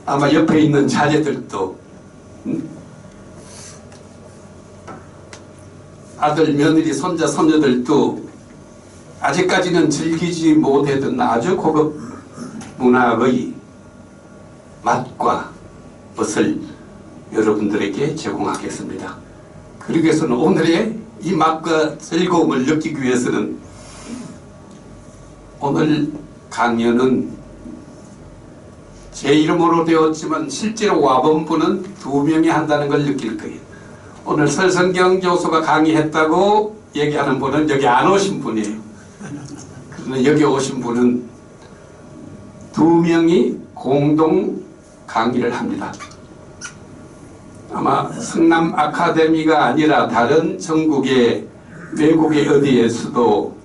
아마 옆에 있는 자제들도 아들, 며느리, 손자, 손녀들도 아직까지는 즐기지 못했던 아주 고급 문학의 맛과 멋을 여러분들에게 제공하겠습니다. 그러기 위해서는 오늘의 이 맛과 즐거움을 느끼기 위해서는 오늘 강연은 제 이름으로 되었지만 실제로 와본 분은 2명이 한다는 걸 느낄 거예요. 오늘 설성경 교수가 강의했다고 얘기하는 분은 여기 안 오신 분이에요. 그러나 여기 오신 분은 2명이 공동 강의를 합니다. 아마 성남 아카데미가 아니라 다른 전국의 외국의 어디에서도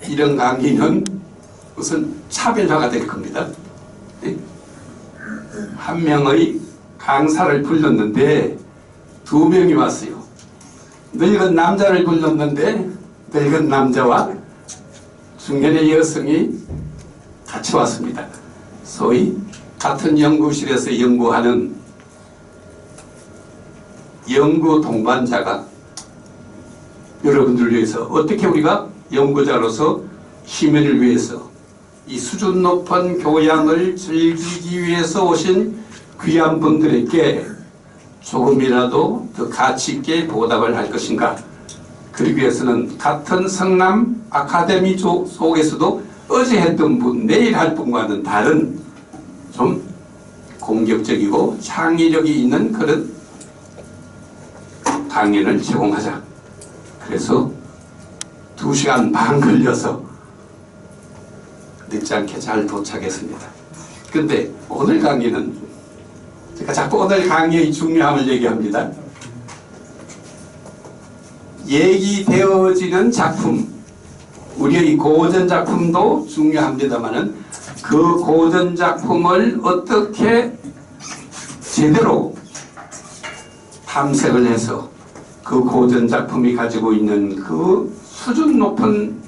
이런 강의는 우선 차별화가 될 겁니다. 한 명의 강사를 불렀는데 2명이 왔어요. 늙은 남자를 불렀는데 늙은 남자와 중년의 여성이 같이 왔습니다. 소위 같은 연구실에서 연구하는 연구 동반자가 여러분들을 위해서 어떻게 우리가 연구자로서 시민을 위해서 이 수준 높은 교양을 즐기기 위해서 오신 귀한 분들에게 조금이라도 더 가치 있게 보답을 할 것인가. 그러기 위해서는 같은 성남 아카데미 속에서도 어제 했던 분, 내일 할 분과는 다른 좀 공격적이고 창의력이 있는 그런 강연을 제공하자. 그래서 2시간 반 걸려서 늦지 않게 잘 도착했습니다. 근데 오늘 강의는 제가 자꾸 오늘 강의의 중요함을 얘기합니다. 얘기되어지는 작품, 우리의 고전 작품도 중요합니다만은 그 고전 작품을 어떻게 제대로 탐색을 해서 그 고전 작품이 가지고 있는 그 수준 높은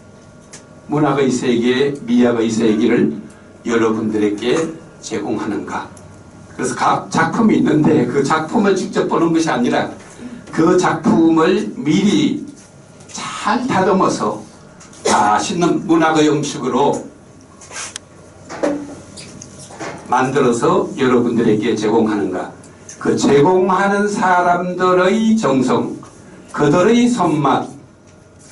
문학의 세계, 미학의 세계를 여러분들에게 제공하는가. 그래서 각 작품이 있는데 그 작품을 직접 보는 것이 아니라 그 작품을 미리 잘 다듬어서 맛있는 문학의 음식으로 만들어서 여러분들에게 제공하는가. 그 제공하는 사람들의 정성, 그들의 손맛,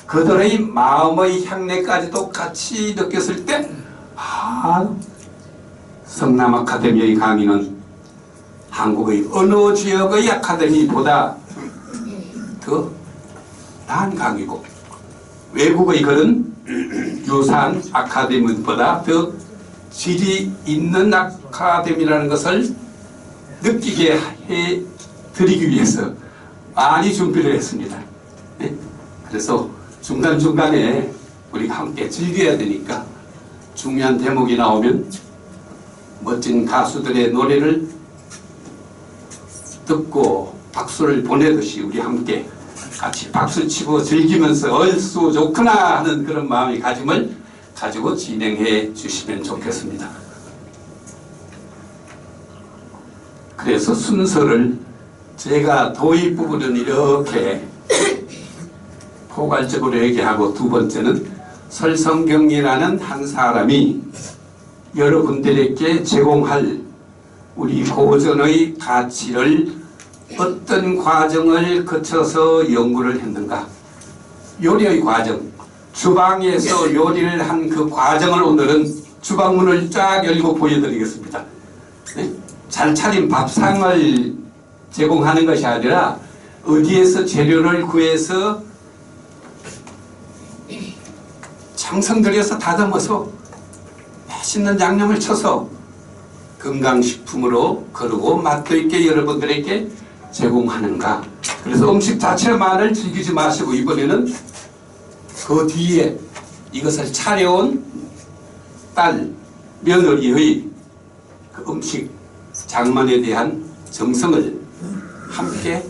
그들의 마음의 향내까지도 같이 느꼈을 때 성남 아카데미의 강의는 한국의 어느 지역의 아카데미보다 더 나은 강의고 외국의 그런 유사한 아카데미보다 더 질이 있는 아카데미라는 것을 느끼게 해드리기 위해서 많이 준비를 했습니다. 그래서 중간중간에 우리가 함께 즐겨야 되니까 중요한 대목이 나오면 멋진 가수들의 노래를 듣고 박수를 보내듯이 우리 함께 같이 박수치고 즐기면서 얼쑤 좋구나 하는 그런 마음의 가짐을 가지고 진행해 주시면 좋겠습니다. 그래서 순서를 제가 도입 부분은 이렇게 포괄적으로 얘기하고, 두 번째는 설성경이라는 한 사람이 여러분들에게 제공할 우리 고전의 가치를 어떤 과정을 거쳐서 연구를 했는가. 요리의 과정, 주방에서 요리를 한 그 과정을 오늘은 주방문을 쫙 열고 보여드리겠습니다. 네? 잘 차린 밥상을 제공하는 것이 아니라 어디에서 재료를 구해서 정성 들여서 다듬어서 맛있는 양념을 쳐서 건강식품으로 거르고 맛도 있게 여러분들에게 제공하는가. 그래서 음식 자체만을 즐기지 마시고 이번에는 그 뒤에 이것을 차려온 딸, 며느리의 그 음식 장만에 대한 정성을 함께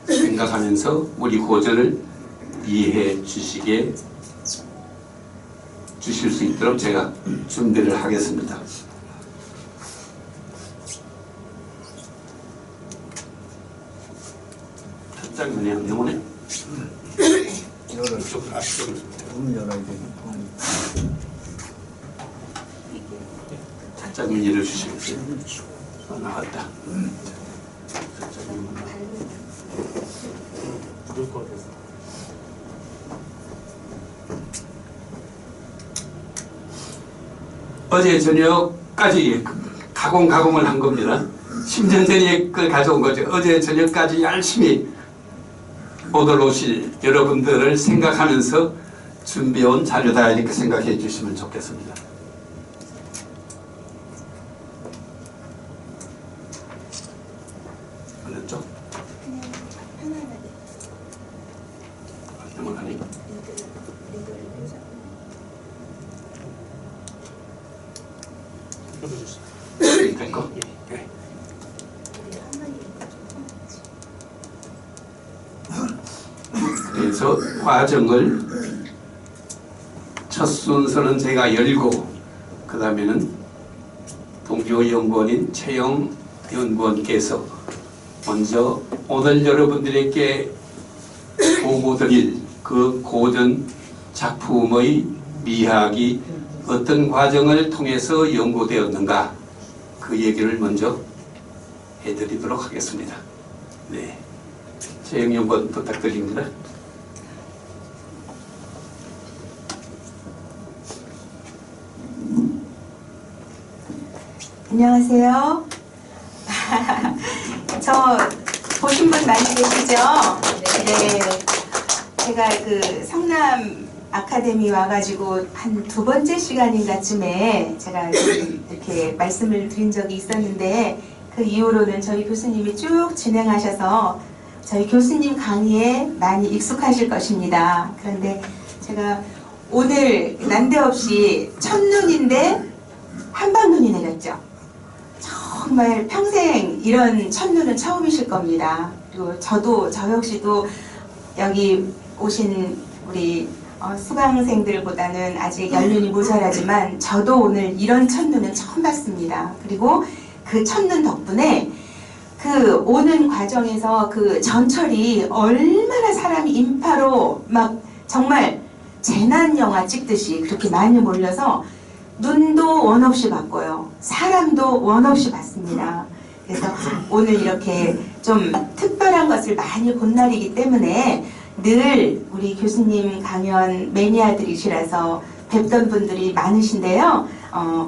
생각하면서 우리 고전을 이해해 주실 수 있도록 제가 준비를 하겠습니다. 짝눈이 안 나오네. 열어야 돼. 살짝 문의를 주시겠어요? 나갔다. 어제 저녁까지 가공을 한 겁니다. 10년 전에 그걸 가져온 거죠. 어제 저녁까지 열심히 오늘 오실 여러분들을 생각하면서 준비해온 자료다 이렇게 생각해 주시면 좋겠습니다. 어느 쪽? 넘어가니? 됐고? 네. 그래서 과정을 첫 순서는 제가 열고 그 다음에는 동료 연구원인 최영 연구원께서 먼저 오늘 여러분들에게 보고드릴 그 고전 작품의 미학이 어떤 과정을 통해서 연구되었는가 그 얘기를 먼저 해드리도록 하겠습니다. 네, 최영 연구원 부탁드립니다. 안녕하세요. 저 보신 분 많이 계시죠? 네. 제가 그 성남 아카데미 와가지고 한 2번째 시간인가쯤에 제가 이렇게 말씀을 드린 적이 있었는데 그 이후로는 저희 교수님이 쭉 진행하셔서 저희 교수님 강의에 많이 익숙하실 것입니다. 그런데 제가 오늘 난데없이 첫눈인데 한방눈이 내렸죠. 정말 평생 이런 첫눈은 처음이실 겁니다. 그리고 저 역시도 여기 오신 우리 수강생들보다는 아직 연륜이 모자라지만 저도 오늘 이런 첫눈은 처음 봤습니다. 그리고 그 첫눈 덕분에 그 오는 과정에서 그 전철이 얼마나 사람이 인파로 막 정말 재난 영화 찍듯이 그렇게 많이 몰려서 눈도 원 없이 봤고요. 사람도 원 없이 봤습니다. 그래서 오늘 이렇게 좀 특별한 것을 많이 본 날이기 때문에 늘 우리 교수님 강연 매니아들이시라서 뵙던 분들이 많으신데요.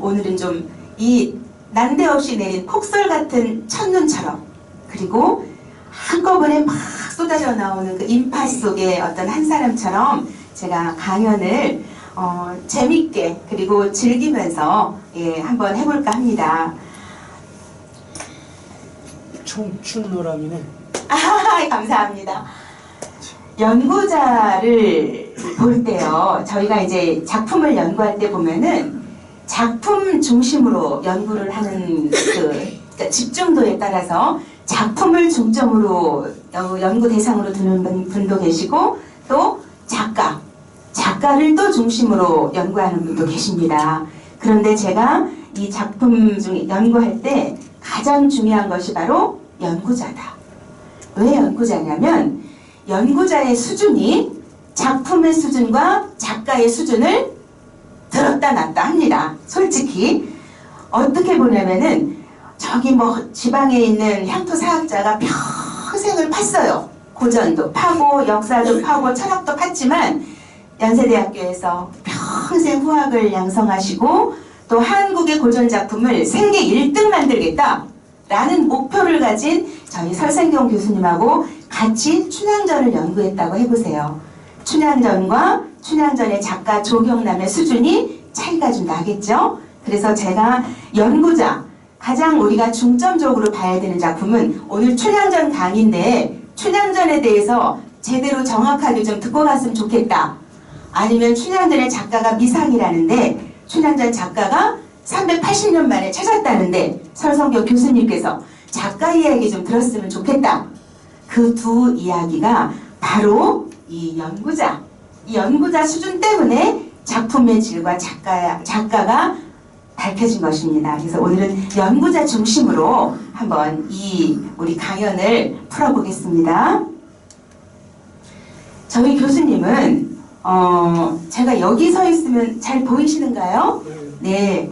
오늘은 좀 이 난데없이 내린 폭설 같은 첫눈처럼 그리고 한꺼번에 막 쏟아져 나오는 그 인파 속의 어떤 한 사람처럼 제가 강연을 재밌게 그리고 즐기면서 한번 해볼까 합니다. 청춘노랑이네. 감사합니다. 연구자를 볼 때요, 저희가 이제 작품을 연구할 때 보면은 작품 중심으로 연구를 하는 그러니까 집중도에 따라서 작품을 중점으로 연구 대상으로 두는 분도 계시고 또 작가를 또 중심으로 연구하는 분도 계십니다. 그런데 제가 이 작품 중에 연구할 때 가장 중요한 것이 바로 연구자다. 왜 연구자냐면 연구자의 수준이 작품의 수준과 작가의 수준을 들었다 놨다 합니다. 솔직히 어떻게 보냐면은 저기 뭐 지방에 있는 향토 사학자가 평생을 팠어요. 고전도 파고 역사도 파고 철학도 팠지만 연세대학교에서 평생 후학을 양성하시고 또 한국의 고전 작품을 생계 1등 만들겠다라는 목표를 가진 저희 설생경 교수님하고 같이 춘향전을 연구했다고 해보세요. 춘향전과 춘향전의 작가 조경남의 수준이 차이가 좀 나겠죠? 그래서 제가 연구자, 가장 우리가 중점적으로 봐야 되는 작품은 오늘 춘향전 강의인데 춘향전에 대해서 제대로 정확하게 좀 듣고 갔으면 좋겠다. 아니면 춘향전의 작가가 미상이라는데 춘향전 작가가 380년 만에 찾았다는데 설성경 교수님께서 작가 이야기 좀 들었으면 좋겠다. 그 두 이야기가 바로 이 연구자 수준 때문에 작품의 질과 작가가 밝혀진 것입니다. 그래서 오늘은 연구자 중심으로 한번 이 우리 강연을 풀어보겠습니다. 저희 교수님은 제가 여기 서 있으면 잘 보이시는가요? 네.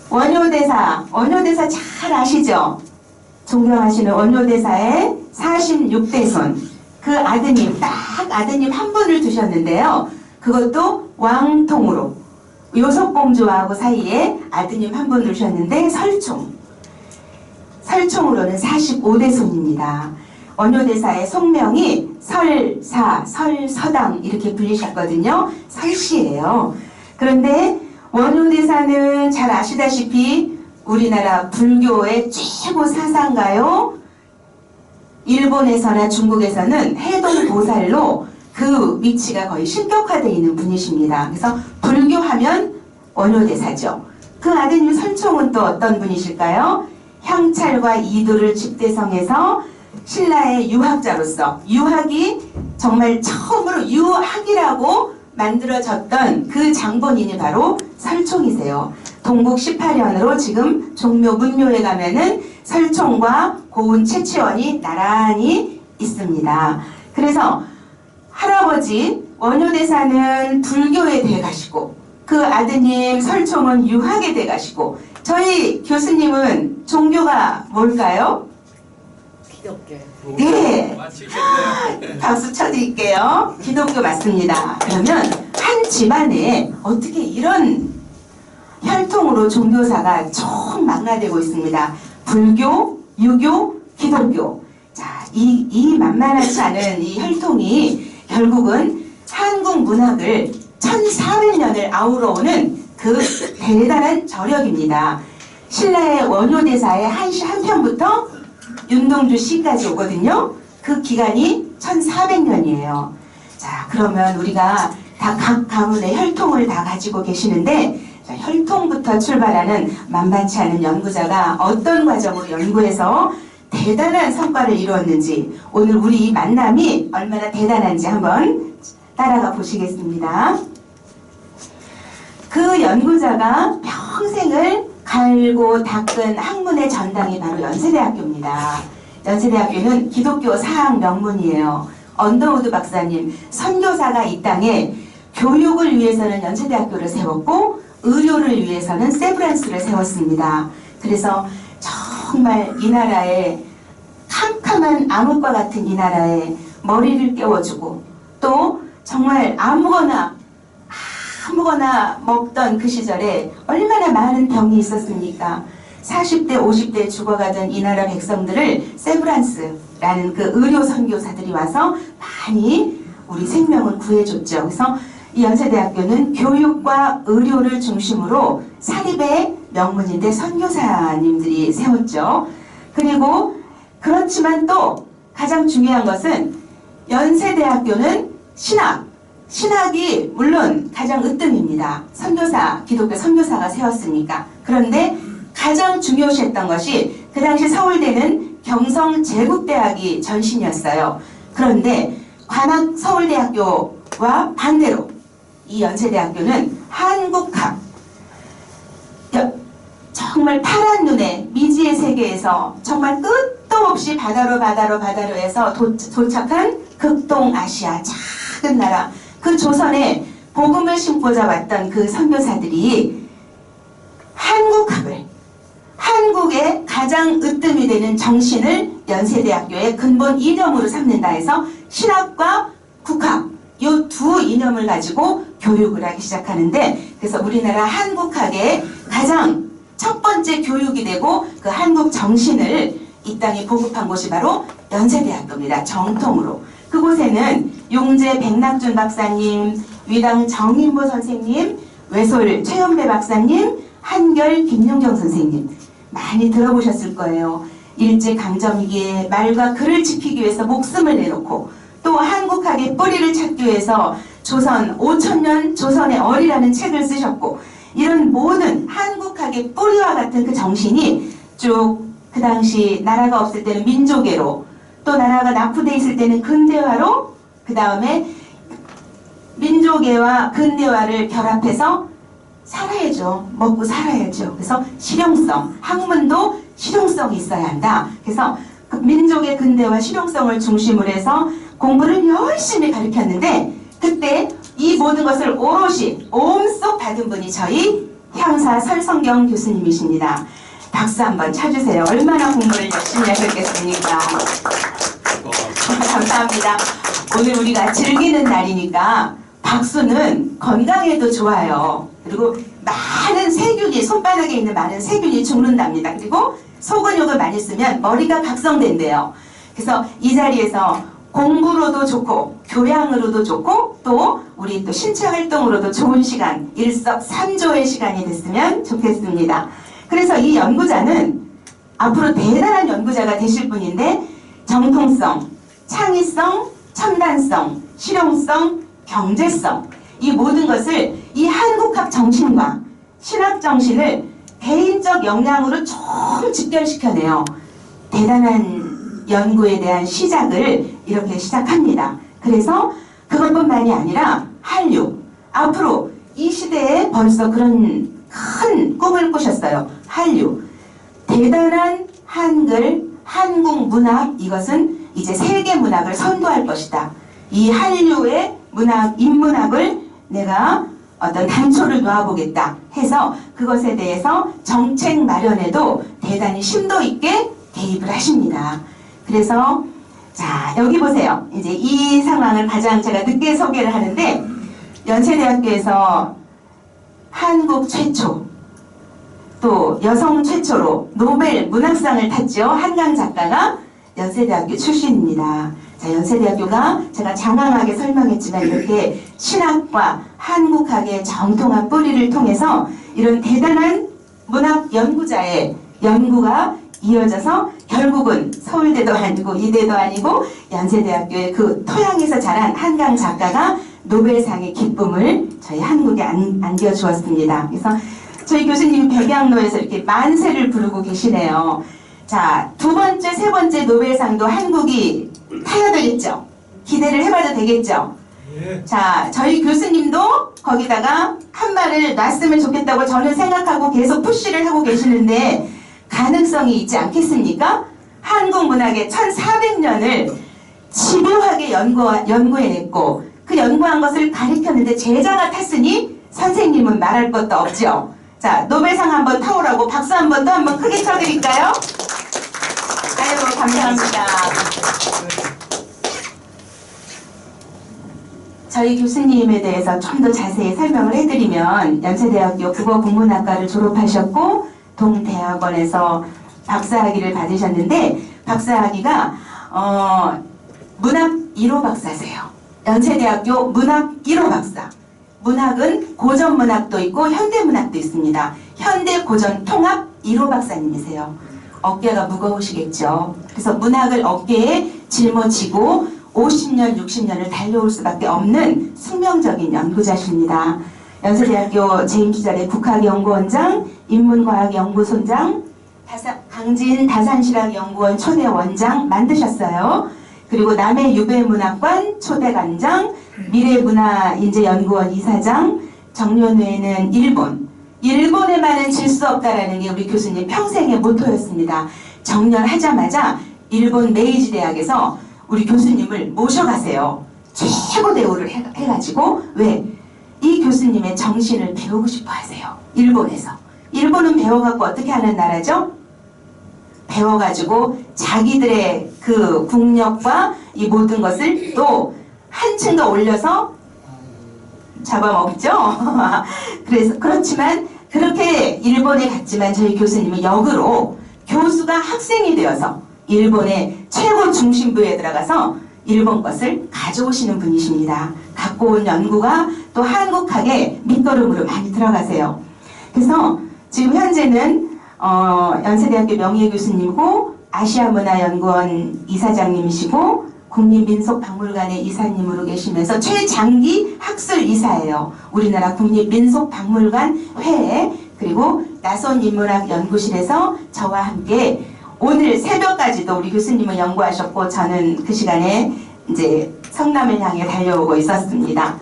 원효대사 잘 아시죠? 존경하시는 원효대사의 46대손 그 아드님, 딱 아드님 한 분을 두셨는데요. 그것도 왕통으로 요속공주하고 사이에 아드님 한 분 두셨는데 설총으로는 45대손입니다. 원효대사의 속명이 설사, 설서당 이렇게 불리셨거든요. 설씨예요. 그런데 원효대사는 잘 아시다시피 우리나라 불교의 최고 사상가요. 일본에서나 중국에서는 해동보살로 그 위치가 거의 신격화되어 있는 분이십니다. 그래서 불교하면 원효대사죠. 그 아드님 설총은 또 어떤 분이실까요? 향찰과 이도를 집대성해서 신라의 유학자로서 유학이 정말 처음으로 유학이라고 만들어졌던 그 장본인이 바로 설총이세요. 동국 18년으로 지금 종묘 문묘에 가면은 설총과 고운 채취원이 나란히 있습니다. 그래서 할아버지 원효대사는 불교에 돼 가시고 그 아드님 설총은 유학에 돼 가시고 저희 교수님은 종교가 뭘까요? 기독교. 네. 박수 쳐드릴게요. 기독교 맞습니다. 그러면 한 집안에 어떻게 이런 혈통으로 종교사가 총망라되고 있습니다. 불교, 유교, 기독교. 자, 이 만만하지 않은 이 혈통이 결국은 한국 문학을 1400년을 아우러오는 그 대단한 저력입니다. 신라의 원효대사의 한시 한 편부터 윤동주 시까지 오거든요. 그 기간이 1400년이에요. 자, 그러면 우리가 다 각 가문의 혈통을 다 가지고 계시는데 자, 혈통부터 출발하는 만만치 않은 연구자가 어떤 과정으로 연구해서 대단한 성과를 이루었는지 오늘 우리 이 만남이 얼마나 대단한지 한번 따라가 보시겠습니다. 그 연구자가 평생을 갈고 닦은 학문의 전당이 바로 연세대학교입니다. 연세대학교는 기독교 사학 명문이에요. 언더우드 박사님, 선교사가 이 땅에 교육을 위해서는 연세대학교를 세웠고 의료를 위해서는 세브란스를 세웠습니다. 그래서 정말 이 나라에 캄캄한 암흑과 같은 이 나라에 머리를 깨워주고 또 정말 아무거나 먹던 그 시절에 얼마나 많은 병이 있었습니까? 40대 50대 죽어가던 이 나라 백성들을 세브란스라는 그 의료 선교사들이 와서 많이 우리 생명을 구해줬죠. 그래서 이 연세대학교는 교육과 의료를 중심으로 사립의 명문인데 선교사님들이 세웠죠. 그리고 그렇지만 또 가장 중요한 것은 연세대학교는 신학이 물론 가장 으뜸입니다. 선교사, 기독교 선교사가 세웠으니까. 그런데 가장 중요시했던 것이 그 당시 서울대는 경성제국대학이 전신이었어요. 그런데 관악 서울대학교와 반대로 이 연세대학교는 한국학, 정말 파란 눈에 미지의 세계에서 정말 끝도 없이 바다로 해서 도착한 극동아시아 작은 나라 그 조선에 복음을 심고자 왔던 그 선교사들이 한국의 가장 으뜸이 되는 정신을 연세대학교의 근본 이념으로 삼는다 해서 신학과 국학 이 두 이념을 가지고 교육을 하기 시작하는데 그래서 우리나라 한국학의 가장 첫 번째 교육이 되고 그 한국 정신을 이 땅에 보급한 곳이 바로 연세대학교입니다. 정통으로. 그곳에는 용재 백낙준 박사님, 위당 정인보 선생님, 외솔 최연배 박사님, 한결 김용정 선생님 많이 들어보셨을 거예요. 일제강점기에 말과 글을 지키기 위해서 목숨을 내놓고 또 한국학의 뿌리를 찾기 위해서 조선 5000년 조선의 어리라는 책을 쓰셨고 이런 모든 한국학의 뿌리와 같은 그 정신이 쭉 그 당시 나라가 없을 때는 민족애로 또 나라가 낙후돼 있을 때는 근대화로 그 다음에 민족애와 근대화를 결합해서 살아야죠. 먹고 살아야죠. 그래서 실용성, 학문도 실용성이 있어야 한다. 그래서 그 민족의 근대화 실용성을 중심으로 해서 공부를 열심히 가르쳤는데 그때 이 모든 것을 오롯이 옴쏙 받은 분이 저희 형사 설성경 교수님이십니다. 박수 한번 쳐주세요. 얼마나 공부를 열심히 하셨겠습니까? 감사합니다. 오늘 우리가 즐기는 날이니까 박수는 건강에도 좋아요. 그리고 많은 세균이, 손바닥에 있는 많은 세균이 죽는답니다. 그리고 소근육을 많이 쓰면 머리가 각성된대요. 그래서 이 자리에서 공부로도 좋고 교양으로도 좋고 또 우리 또 신체 활동으로도 좋은 시간, 일석삼조의 시간이 됐으면 좋겠습니다. 그래서 이 연구자는 앞으로 대단한 연구자가 되실 분인데 정통성, 창의성, 첨단성, 실용성, 경제성 이 모든 것을 이 한국학 정신과 신학 정신을 개인적 역량으로 좀 직결시켜내요. 대단한 연구에 대한 시작을 이렇게 시작합니다. 그래서 그것뿐만이 아니라 한류. 앞으로 이 시대에 벌써 그런 큰 꿈을 꾸셨어요. 한류. 대단한 한글, 한국 문학 이것은 이제 세계 문학을 선도할 것이다. 이 한류의 문학, 인문학을 내가 어떤 단초를 놓아보겠다 해서 그것에 대해서 정책 마련에도 대단히 심도 있게 개입을 하십니다. 그래서 자 여기 보세요. 이제 이 상황을 가장 제가 늦게 소개를 하는데 연세대학교에서 한국 최초 또 여성 최초로 노벨 문학상을 탔죠. 한강 작가가 연세대학교 출신입니다. 자, 연세대학교가 제가 장황하게 설명했지만 이렇게 신학과 한국학의 정통한 뿌리를 통해서 이런 대단한 문학 연구자의 연구가 이어져서 결국은 서울대도 아니고 이대도 아니고 연세대학교의 그 토양에서 자란 한강 작가가 노벨상의 기쁨을 저희 한국에 안겨주었습니다. 그래서 저희 교수님 백양로에서 이렇게 만세를 부르고 계시네요. 자, 두 번째, 세 번째 노벨상도 한국이 타야 되겠죠? 기대를 해봐도 되겠죠? 예. 자, 저희 교수님도 거기다가 한 발을 놨으면 좋겠다고 저는 생각하고 계속 푸시를 하고 계시는데 가능성이 있지 않겠습니까? 한국 문학의 1400년을 집요하게 연구해냈고 그 연구한 것을 가르쳤는데 제자가 탔으니 선생님은 말할 것도 없죠. 자, 노벨상 한번 타오라고 박수 한번 또 한번 크게 쳐드릴까요? 아유, 감사합니다. 저희 교수님에 대해서 좀 더 자세히 설명을 해드리면 연세대학교 국어국문학과를 졸업하셨고 동대학원에서 박사학위를 받으셨는데 박사학위가 문학 1호 박사세요. 연세대학교 문학 1호 박사. 문학은 고전문학도 있고 현대문학도 있습니다. 현대고전통합 1호 박사님이세요. 어깨가 무거우시겠죠. 그래서 문학을 어깨에 짊어지고 50년, 60년을 달려올 수밖에 없는 숙명적인 연구자십니다. 연세대학교 제임스자대 국학연구원장, 인문과학연구소장, 강진 다산실학연구원 초대 원장 만드셨어요. 그리고 남해유배문학관 초대관장, 미래문화인재연구원 이사장, 정년후에는 일본에만은 질 수 없다라는 게 우리 교수님 평생의 모토였습니다. 정년하자마자 일본 메이지 대학에서 우리 교수님을 모셔가세요. 최고 대우를 해가지고 왜? 이 교수님의 정신을 배우고 싶어 하세요. 일본에서. 일본은 배워갖고 어떻게 하는 나라죠? 배워가지고 자기들의 그 국력과 이 모든 것을 또 한층 더 올려서 잡아먹죠. 그래서 그렇지만 그렇게 일본에 갔지만 저희 교수님은 역으로 교수가 학생이 되어서 일본의 최고 중심부에 들어가서 일본 것을 가져오시는 분이십니다. 갖고 온 연구가 또 한국학의 밑거름으로 많이 들어가세요. 그래서 지금 현재는 연세대학교 명예교수님이고 아시아문화연구원 이사장님이시고 국립민속박물관의 이사님으로 계시면서 최장기 학술이사예요. 우리나라 국립민속박물관 회에 그리고 나손인문학연구실에서 저와 함께 오늘 새벽까지도 우리 교수님은 연구하셨고 저는 그 시간에 이제 성남을 향해 달려오고 있었습니다.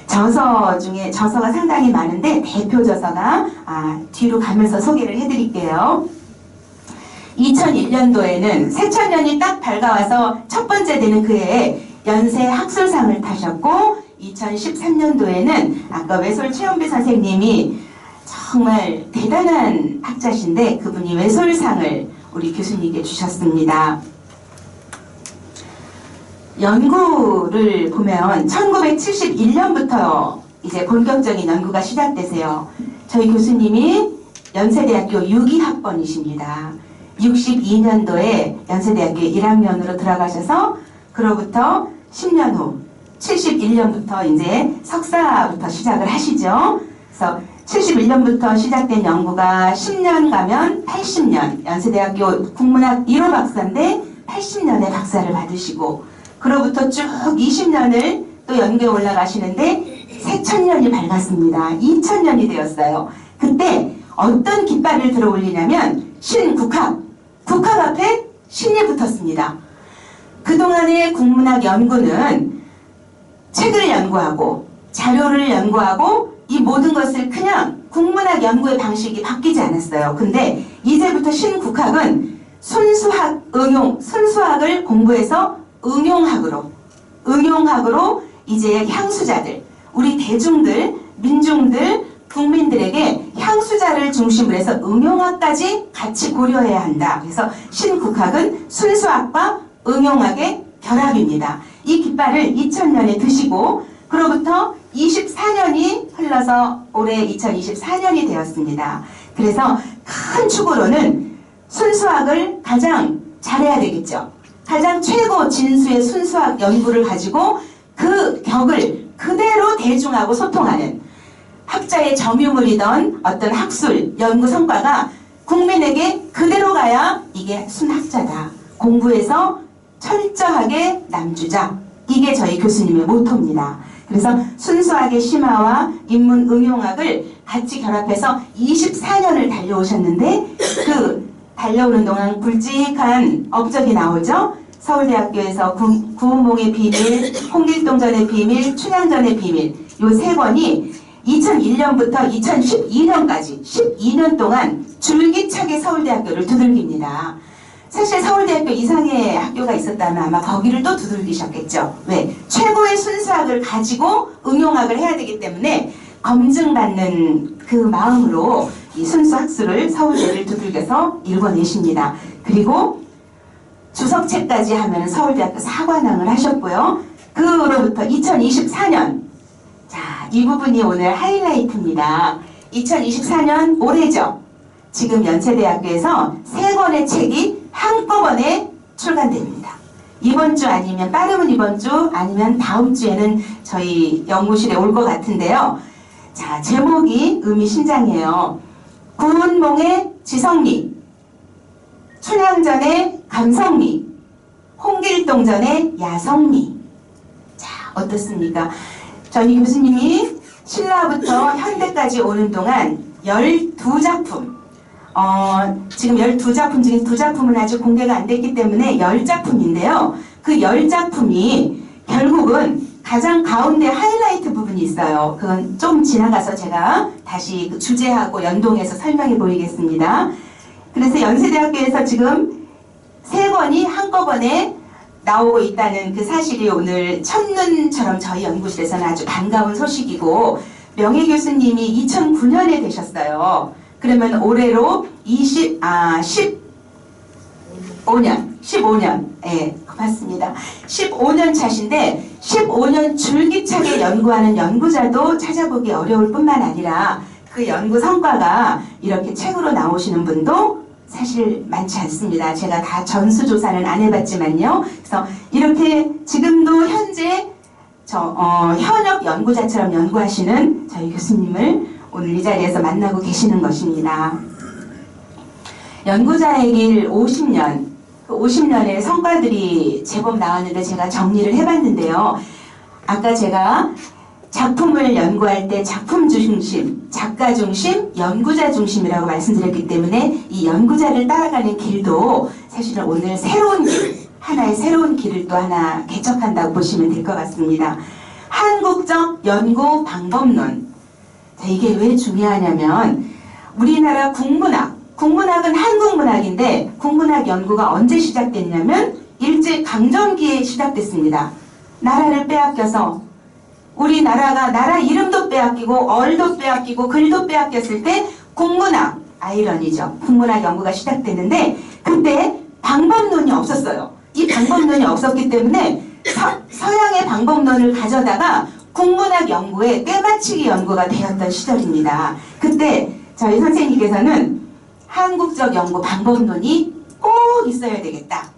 저서 중에 저서가 상당히 많은데 대표 저서가 뒤로 가면서 소개를 해드릴게요. 2001년도에는 새천년이 딱 밝아와서 첫 번째 되는 그 해에 연세 학술상을 타셨고 2013년도에는 아까 외솔 최원배 선생님이 정말 대단한 학자신데 그분이 외솔상을 우리 교수님께 주셨습니다. 연구를 보면 1971년부터 이제 본격적인 연구가 시작되세요. 저희 교수님이 연세대학교 6기학번이십니다. 62년도에 연세대학교 1학년으로 들어가셔서 그로부터 10년 후 71년부터 이제 석사부터 시작을 하시죠. 그래서 71년부터 시작된 연구가 10년 가면 80년, 연세대학교 국문학 1호 박사인데 80년에 박사를 받으시고 그로부터 쭉 20년을 또 연구에 올라가시는데 새천년이 밝았습니다. 2000년이 되었어요. 그때 어떤 깃발을 들어 올리냐면 신국학, 국학 앞에 신이 붙었습니다. 그동안의 국문학 연구는 책을 연구하고 자료를 연구하고 이 모든 것을 그냥 국문학 연구의 방식이 바뀌지 않았어요. 근데 이제부터 신국학은 순수학을 공부해서 응용학으로 이제 향수자들, 우리 대중들, 민중들, 국민들에게 향수자를 중심으로 해서 응용학까지 같이 고려해야 한다. 그래서 신국학은 순수학과 응용학의 결합입니다. 이 깃발을 2000년에 드시고 그로부터 24년이 흘러서 올해 2024년이 되었습니다. 그래서 큰 축으로는 순수학을 가장 잘해야 되겠죠. 가장 최고 진수의 순수학 연구를 가지고 그 격을 그대로 대중하고 소통하는 학자의 점유물이던 어떤 학술 연구 성과가 국민에게 그대로 가야 이게 순학자다. 공부에서 철저하게 남주자. 이게 저희 교수님의 모토입니다. 그래서 순수학의 심화와 인문 응용학을 같이 결합해서 24년을 달려오셨는데 그 달려오는 동안 굵직한 업적이 나오죠. 서울대학교에서 구운몽의 비밀, 홍길동전의 비밀, 춘향전의 비밀 요 세 권이 2001년부터 2012년까지 12년 동안 줄기차게 서울대학교를 두들깁니다. 사실 서울대학교 이상의 학교가 있었다면 아마 거기를 또 두들기셨겠죠. 왜? 최고의 순수학을 가지고 응용학을 해야 되기 때문에 검증받는 그 마음으로 이 순수학술을 서울대를 두들겨서 읽어내십니다. 그리고 주석책까지 하면 서울대학교 사관왕을 하셨고요. 그로부터 2024년 자, 이 부분이 오늘 하이라이트입니다. 2024년 올해죠. 지금 연세대학교에서 3권의 책이 한꺼번에 출간됩니다. 이번 주 아니면 빠르면 이번 주 아니면 다음 주에는 저희 연구실에 올 것 같은데요. 자, 제목이 의미심장해요. 구운몽의 지성미, 춘향전의 감성미, 홍길동전의 야성미. 자, 어떻습니까? 저희 교수님이 신라부터 현대까지 오는 동안 12작품, 지금 12작품 중에 2작품은 아직 공개가 안 됐기 때문에 10작품인데요. 그 10작품이 결국은 가장 가운데 하이라이트 부분이 있어요. 그건 좀 지나가서 제가 다시 그 주제하고 연동해서 설명해 보이겠습니다. 그래서 연세대학교에서 지금 3권이 한꺼번에 나오고 있다는 그 사실이 오늘 첫눈처럼 저희 연구실에서는 아주 반가운 소식이고 명예 교수님이 2009년에 되셨어요. 그러면 올해로 15년. 예, 맞습니다. 15년 차신데 15년 줄기차게 연구하는 연구자도 찾아보기 어려울 뿐만 아니라 그 연구 성과가 이렇게 책으로 나오시는 분도 사실 많지 않습니다. 제가 다 전수조사는 안 해봤지만요. 그래서 이렇게 지금도 현재 현역 연구자처럼 연구하시는 저희 교수님을 오늘 이 자리에서 만나고 계시는 것입니다. 연구자의 길 50년, 그 50년의 성과들이 제법 나왔는데 제가 정리를 해봤는데요. 아까 제가 작품을 연구할 때 작품 중심, 작가 중심, 연구자 중심이라고 말씀드렸기 때문에 이 연구자를 따라가는 길도 사실은 오늘 새로운 길, 하나의 새로운 길을 또 하나 개척한다고 보시면 될 것 같습니다. 한국적 연구 방법론. 자, 이게 왜 중요하냐면 우리나라 국문학은 한국문학인데 국문학 연구가 언제 시작됐냐면 일제강점기에 시작됐습니다. 나라를 빼앗겨서 우리나라가 나라 이름도 빼앗기고 얼도 빼앗기고 글도 빼앗겼을 때 국문학, 아이러니죠. 국문학 연구가 시작되는데 그때 방법론이 없었어요. 이 방법론이 없었기 때문에 서양의 방법론을 가져다가 국문학 연구에 때맞추기 연구가 되었던 시절입니다. 그때 저희 선생님께서는 한국적 연구 방법론이 꼭 있어야 되겠다.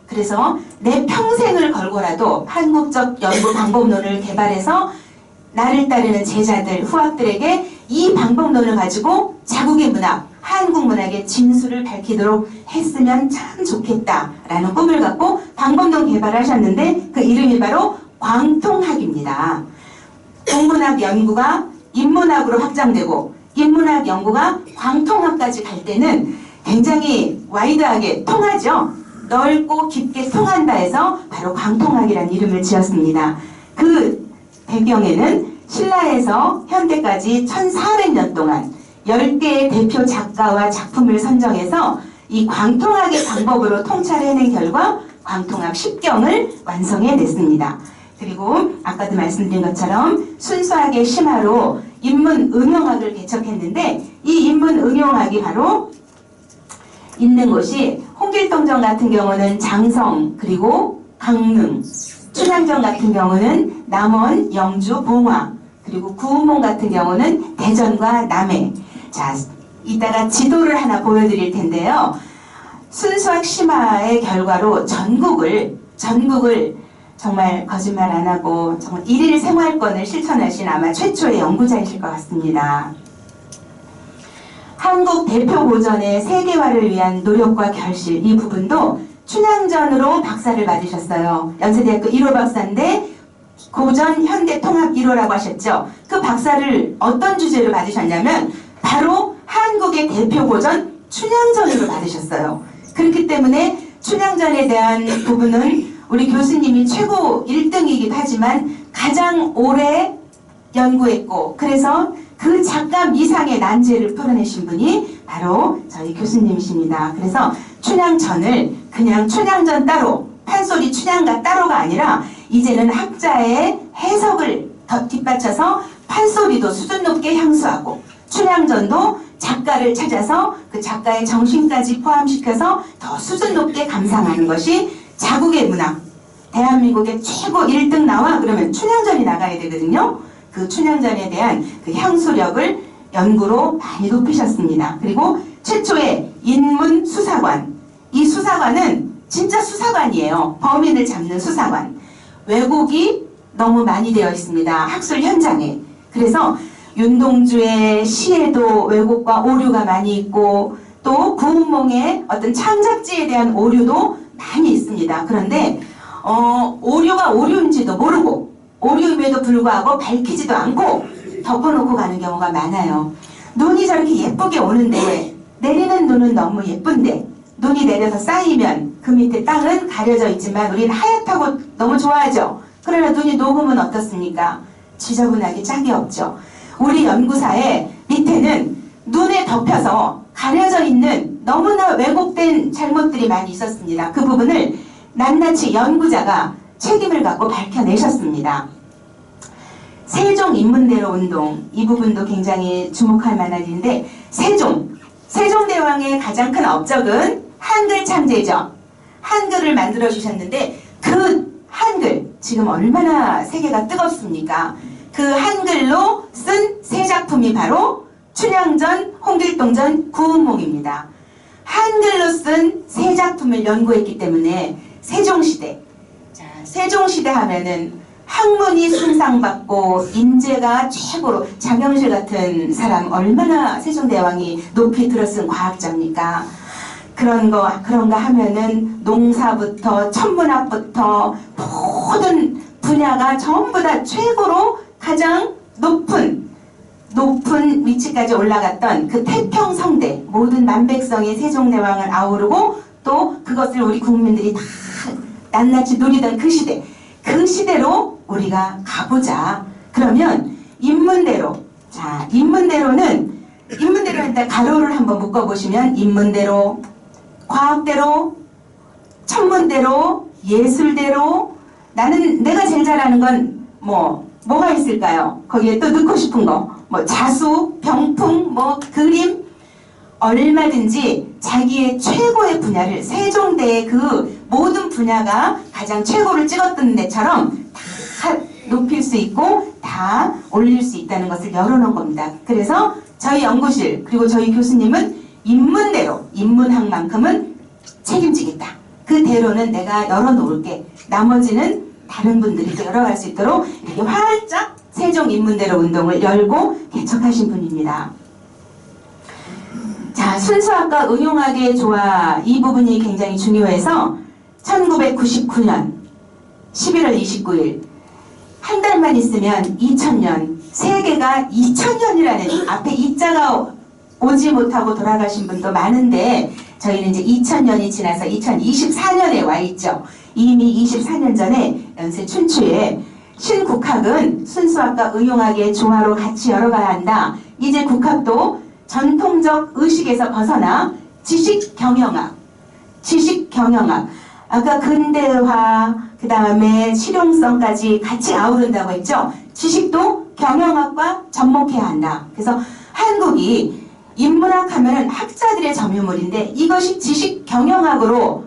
그래서 내 평생을 걸고라도 한국적 연구 방법론을 개발해서 나를 따르는 제자들, 후학들에게 이 방법론을 가지고 자국의 문학, 한국 문학의 진수를 밝히도록 했으면 참 좋겠다라는 꿈을 갖고 방법론 개발을 하셨는데 그 이름이 바로 광통학입니다. 국문학 연구가 인문학으로 확장되고 인문학 연구가 광통학까지 갈 때는 굉장히 와이드하게 통하죠. 넓고 깊게 통한다 해서 바로 광통학이라는 이름을 지었습니다. 그 배경에는 신라에서 현대까지 1400년 동안 10개의 대표 작가와 작품을 선정해서 이 광통학의 방법으로 통찰해낸 결과 광통학 10경을 완성해냈습니다. 그리고 아까도 말씀드린 것처럼 순수학의 심화로 인문응용학을 개척했는데 이 인문응용학이 바로 있는 곳이 홍길동전 같은 경우는 장성 그리고 강릉, 춘향전 같은 경우는 남원, 영주, 봉화 그리고 구운몽 같은 경우는 대전과 남해. 자, 이따가 지도를 하나 보여드릴 텐데요. 순수학 심화의 결과로 전국을 정말 거짓말 안 하고 정말 일일 생활권을 실천하신 아마 최초의 연구자이실 것 같습니다. 한국 대표 고전의 세계화를 위한 노력과 결실 이 부분도 춘향전으로 박사를 받으셨어요. 연세대학교 1호 박사인데 고전 현대 통합 1호라고 하셨죠. 그 박사를 어떤 주제로 받으셨냐면 바로 한국의 대표 고전 춘향전으로 받으셨어요. 그렇기 때문에 춘향전에 대한 부분은 우리 교수님이 최고 1등이기도 하지만 가장 오래 연구했고 그래서 그 작가 미상의 난제를 풀어내신 분이 바로 저희 교수님이십니다. 그래서 춘향전을 그냥 춘향전 따로 판소리 춘향가 따로가 아니라 이제는 학자의 해석을 더 뒷받쳐서 판소리도 수준 높게 향수하고 춘향전도 작가를 찾아서 그 작가의 정신까지 포함시켜서 더 수준 높게 감상하는 것이 자국의 문학. 대한민국의 최고 1등 나와 그러면 춘향전이 나가야 되거든요. 그 춘향전에 대한 그 향수력을 연구로 많이 높이셨습니다. 그리고 최초의 인문 수사관. 이 수사관은 진짜 수사관이에요. 범인을 잡는 수사관. 왜곡이 너무 많이 되어 있습니다. 학술 현장에. 그래서 윤동주의 시에도 왜곡과 오류가 많이 있고 또 구운몽의 어떤 창작지에 대한 오류도 많이 있습니다. 그런데 오류가 오류인지도 모르고 오류임에도 불구하고 밝히지도 않고 덮어놓고 가는 경우가 많아요. 눈이 저렇게 예쁘게 오는데 내리는 눈은 너무 예쁜데 눈이 내려서 쌓이면 그 밑에 땅은 가려져 있지만 우리는 하얗다고 너무 좋아하죠. 그러나 눈이 녹으면 어떻습니까? 지저분하기 짝이 없죠. 우리 연구사의 밑에는 눈에 덮여서 가려져 있는 너무나 왜곡된 잘못들이 많이 있었습니다. 그 부분을 낱낱이 연구자가 책임을 갖고 밝혀내셨습니다. 세종인문대로 운동 이 부분도 굉장히 주목할 만한 일인데 세종대왕의 가장 큰 업적은 한글 창제죠. 한글을 만들어 주셨는데 그 한글 지금 얼마나 세계가 뜨겁습니까? 그 한글로 쓴 세 작품이 바로 춘향전, 홍길동전, 구운몽입니다. 한글로 쓴 세 작품을 연구했기 때문에 세종시대. 자, 세종시대 하면은 학문이 숭상받고 인재가 최고로 장영실 같은 사람 얼마나 세종대왕이 높이 들어쓴 과학자입니까? 그런가 하면은 농사부터 천문학부터 모든 분야가 전부 다 최고로 가장 높은 위치까지 올라갔던 그 태평성대 모든 만백성이 세종대왕을 아우르고 또 그것을 우리 국민들이 다 낱낱이 누리던 그 시대로 우리가 가보자. 그러면 인문대로 인문대로는 일단 가로를 한번 묶어보시면 인문대로, 과학대로, 천문대로, 예술대로, 나는 내가 제일 잘하는 건 뭐가 있을까요? 거기에 또 넣고 싶은 거, 뭐 자수, 병풍, 뭐 그림, 얼마든지 자기의 최고의 분야를 세종대의 그 모든 분야가 가장 최고를 찍었던 데처럼 다 높일 수 있고 다 올릴 수 있다는 것을 열어놓은 겁니다. 그래서 저희 연구실 그리고 저희 교수님은 인문대로 인문학만큼은 책임지겠다. 그 대로는 내가 열어놓을게. 나머지는 다른 분들이 또 열어갈 수 있도록 이렇게 활짝 세종인문대로 운동을 열고 개척하신 분입니다. 자, 순수학과 응용학의 조화 이 부분이 굉장히 중요해서 1999년 11월 29일 한 달만 있으면 2000년 세계가 2000년이라는 앞에 이자가 오지 못하고 돌아가신 분도 많은데 저희는 이제 2000년이 지나서 2024년에 와 있죠. 이미 24년 전에 연세 춘추에 신국학은 순수학과 응용학의 조화로 같이 열어가야 한다. 이제 국학도 전통적 의식에서 벗어나 지식경영학, 아까 근대화, 그 다음에 실용성까지 같이 아우른다고 했죠. 지식도 경영학과 접목해야 한다. 그래서 한국이 인문학 하면은 학자들의 점유물인데 이것이 지식경영학으로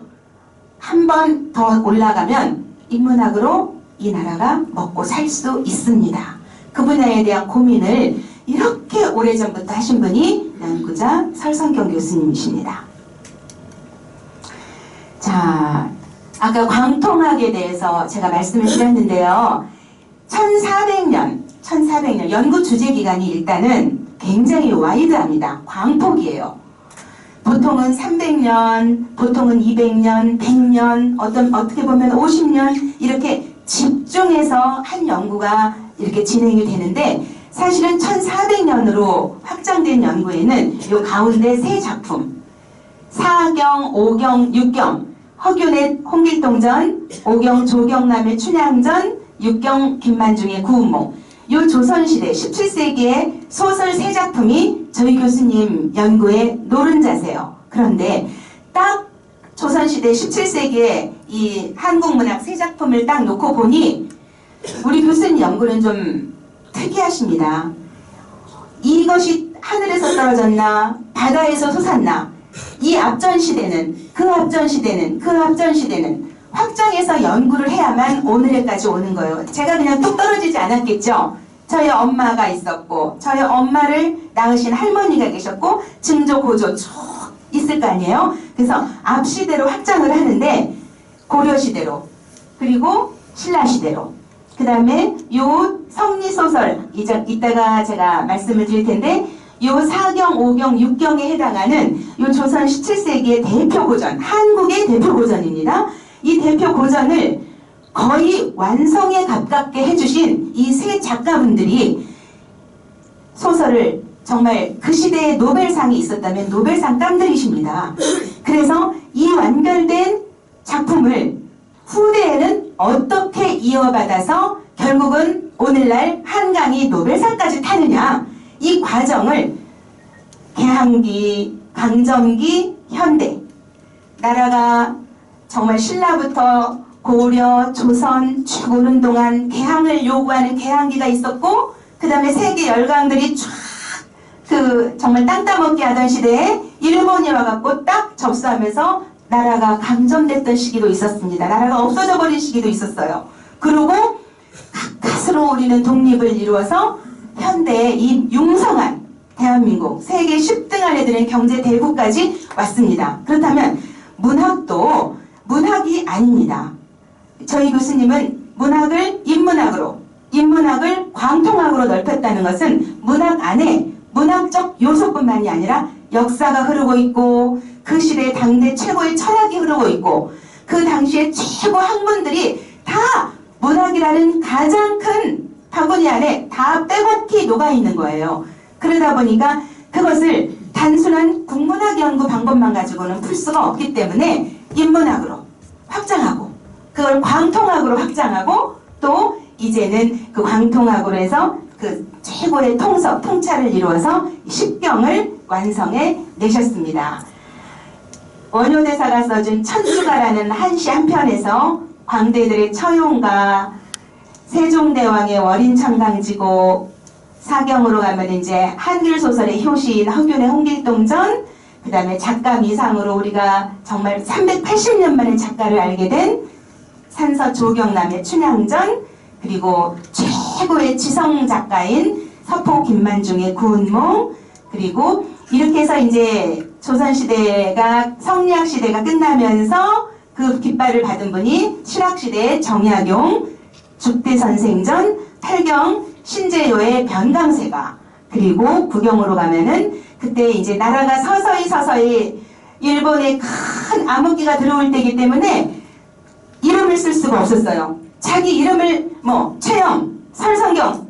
한 번 더 올라가면 인문학으로 이 나라가 먹고 살 수 있습니다. 그 분야에 대한 고민을 이렇게 오래전부터 하신 분이 연구자 설성경 교수님이십니다. 자, 아까 광통학에 대해서 제가 말씀을 드렸는데요. 1400년 연구 주제 기간이 일단은 굉장히 와이드합니다. 광폭이에요. 보통은 300년, 보통은 200년, 100년, 어떻게 보면 50년 이렇게 집중해서 한 연구가 이렇게 진행이 되는데 사실은 1400년으로 확정된 연구에는 이 가운데 세 작품 4경, 5경, 6경 허균의 홍길동전, 5경 조경남의 춘향전, 6경 김만중의 구운몽 이 조선시대 17세기의 소설 세 작품이 저희 교수님 연구의 노른자세요. 그런데 딱 조선시대 17세기의 이 한국문학 세 작품을 딱 놓고 보니 우리 교수님 연구는 좀 특이하십니다. 이것이 하늘에서 떨어졌나 바다에서 솟았나 이 앞전 시대는 그 앞전 시대는 그 앞전 시대는 확정해서 연구를 해야만 오늘에까지 오는 거예요. 제가 그냥 뚝 떨어지지 않았겠죠. 저희 엄마가 있었고 저희 엄마를 낳으신 할머니가 계셨고 증조 고조 쭉 있을 거 아니에요. 그래서 앞 시대로 확장을 하는데 고려 시대로 그리고 신라 시대로 그 다음에 요 성리소설 이따가 제가 말씀을 드릴 텐데 요 4경, 5경, 6경에 해당하는 요 조선 17세기의 대표 고전 한국의 대표 고전입니다. 이 대표 고전을 거의 완성에 가깝게 해주신 이 세 작가분들이 소설을 정말 그 시대에 노벨상이 있었다면 노벨상 깜들이십니다. 그래서 이 완결된 작품을 후대에는 어떻게 이어받아서 결국은 오늘날 한강이 노벨상까지 타느냐 이 과정을 개항기, 강점기, 현대 나라가 정말 신라부터 고려, 조선 쭉 오는 동안 개항을 요구하는 개항기가 있었고 그 다음에 세계 열강들이 쫙 그 정말 땅 따먹기 하던 시대에 일본이 와갖고 딱 접수하면서 나라가 강점됐던 시기도 있었습니다. 나라가 없어져 버린 시기도 있었어요. 그리고 가까스로 우리는 독립을 이루어서 현대의 이 융성한 대한민국 세계 10등 안에 드는 경제 대국까지 왔습니다. 그렇다면 문학도 문학이 아닙니다. 저희 교수님은 문학을 인문학을 광통학으로 넓혔다는 것은 문학 안에 문학적 요소뿐만이 아니라 역사가 흐르고 있고 그 시대의 당대 최고의 철학이 흐르고 있고 그 당시의 최고 학문들이 다 문학이라는 가장 큰 바구니 안에 다 빼곡히 녹아있는 거예요. 그러다 보니까 그것을 단순한 국문학 연구 방법만 가지고는 풀 수가 없기 때문에 인문학으로 확장하고 그걸 광통학으로 확장하고 또 이제는 그 광통학으로 해서 그 최고의 통찰을 이루어서 십경을 완성해 내셨습니다. 원효대사가 써준 천수가라는 한시 한 편에서 광대들의 처용가, 세종대왕의 월인천강지고, 사경으로 가면 이제 한글 소설의 효시인 허균의 홍길동전, 그 다음에 작가 미상으로 우리가 정말 380년 만에 작가를 알게 된 산서 조경남의 춘향전, 그리고 최고의 지성 작가인 서포 김만중의 구운몽, 그리고 이렇게 해서 이제 조선시대가 성리학시대가 끝나면서 그 깃발을 받은 분이 실학시대의 정약용, 죽대선생전, 탈경 신재요의 변감세가, 그리고 구경으로 가면은 그때 이제 나라가 서서히 일본의 큰 암흑기가 들어올 때이기 때문에 이름을 쓸 수가 없었어요. 자기 이름을 뭐 최영, 설성경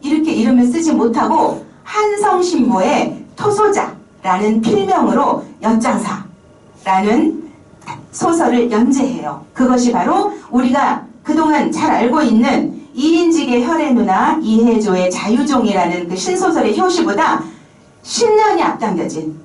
이렇게 이름을 쓰지 못하고 한성신보의 토소자라는 필명으로 엿장사라는 소설을 연재해요. 그것이 바로 우리가 그동안 잘 알고 있는 이인직의 혈의 누나 이혜조의 자유종이라는 그 신소설의 효시보다 10년이 앞당겨진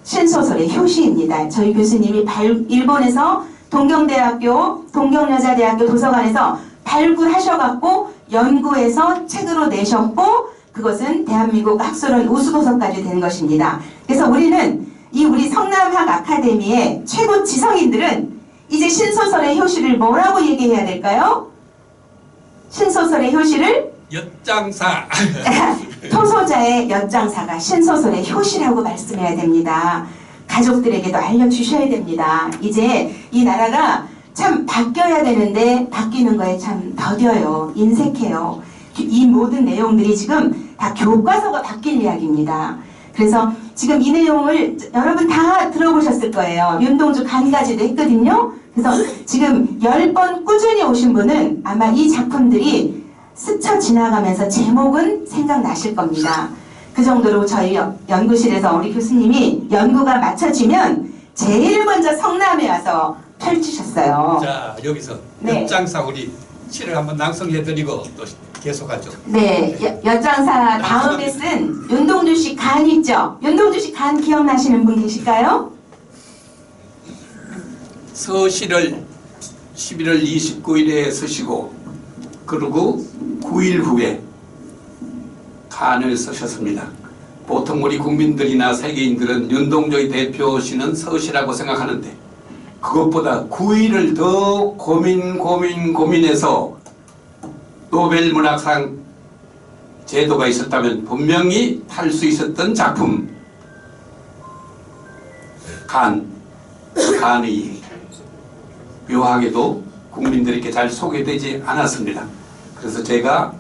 신소설의 효시입니다. 저희 교수님이 일본에서 동경여자대학교 도서관에서 발굴하셔갖고 연구해서 책으로 내셨고, 그것은 대한민국 학술원 우수도서까지 된 것입니다. 그래서 우리는 우리 성남학 아카데미의 최고 지성인들은 이제 신소설의 효시를 뭐라고 얘기해야 될까요? 신소설의 효시를 엿장사. 토소자의 엿장사가 신소설의 효시라고 말씀해야 됩니다. 가족들에게도 알려주셔야 됩니다. 이제 이 나라가 참 바뀌어야 되는데 바뀌는 거에 참 더뎌요. 인색해요. 이 모든 내용들이 지금 다 교과서가 바뀔 이야기입니다. 그래서 지금 이 내용을 여러분 다 들어보셨을 거예요. 윤동주 강의까지도 했거든요. 그래서 지금 10번 꾸준히 오신 분은 아마 이 작품들이 스쳐 지나가면서 제목은 생각나실 겁니다. 그 정도로 저희 연구실에서 우리 교수님이 연구가 마쳐지면 제일 먼저 성남에 와서 펼치셨어요. 자, 여기서 네. 엿장사 우리 시를 한번 낭송해드리고 또 계속하죠. 네, 엿장사 다음에 쓴 윤동주 씨 간 있죠? 윤동주 씨 간 기억나시는 분 계실까요? 서시를 11월 29일에 쓰시고 그리고 9일 후에 간을 쓰셨습니다. 보통 우리 국민들이나 세계인들은 윤동주의 대표시는 서시라고 생각하는데 그것보다 9일을 더 고민해서 노벨 문학상 제도가 있었다면 분명히 탈 수 있었던 작품 간의 묘하게도 국민들에게 잘 소개되지 않았습니다. 그래서 제가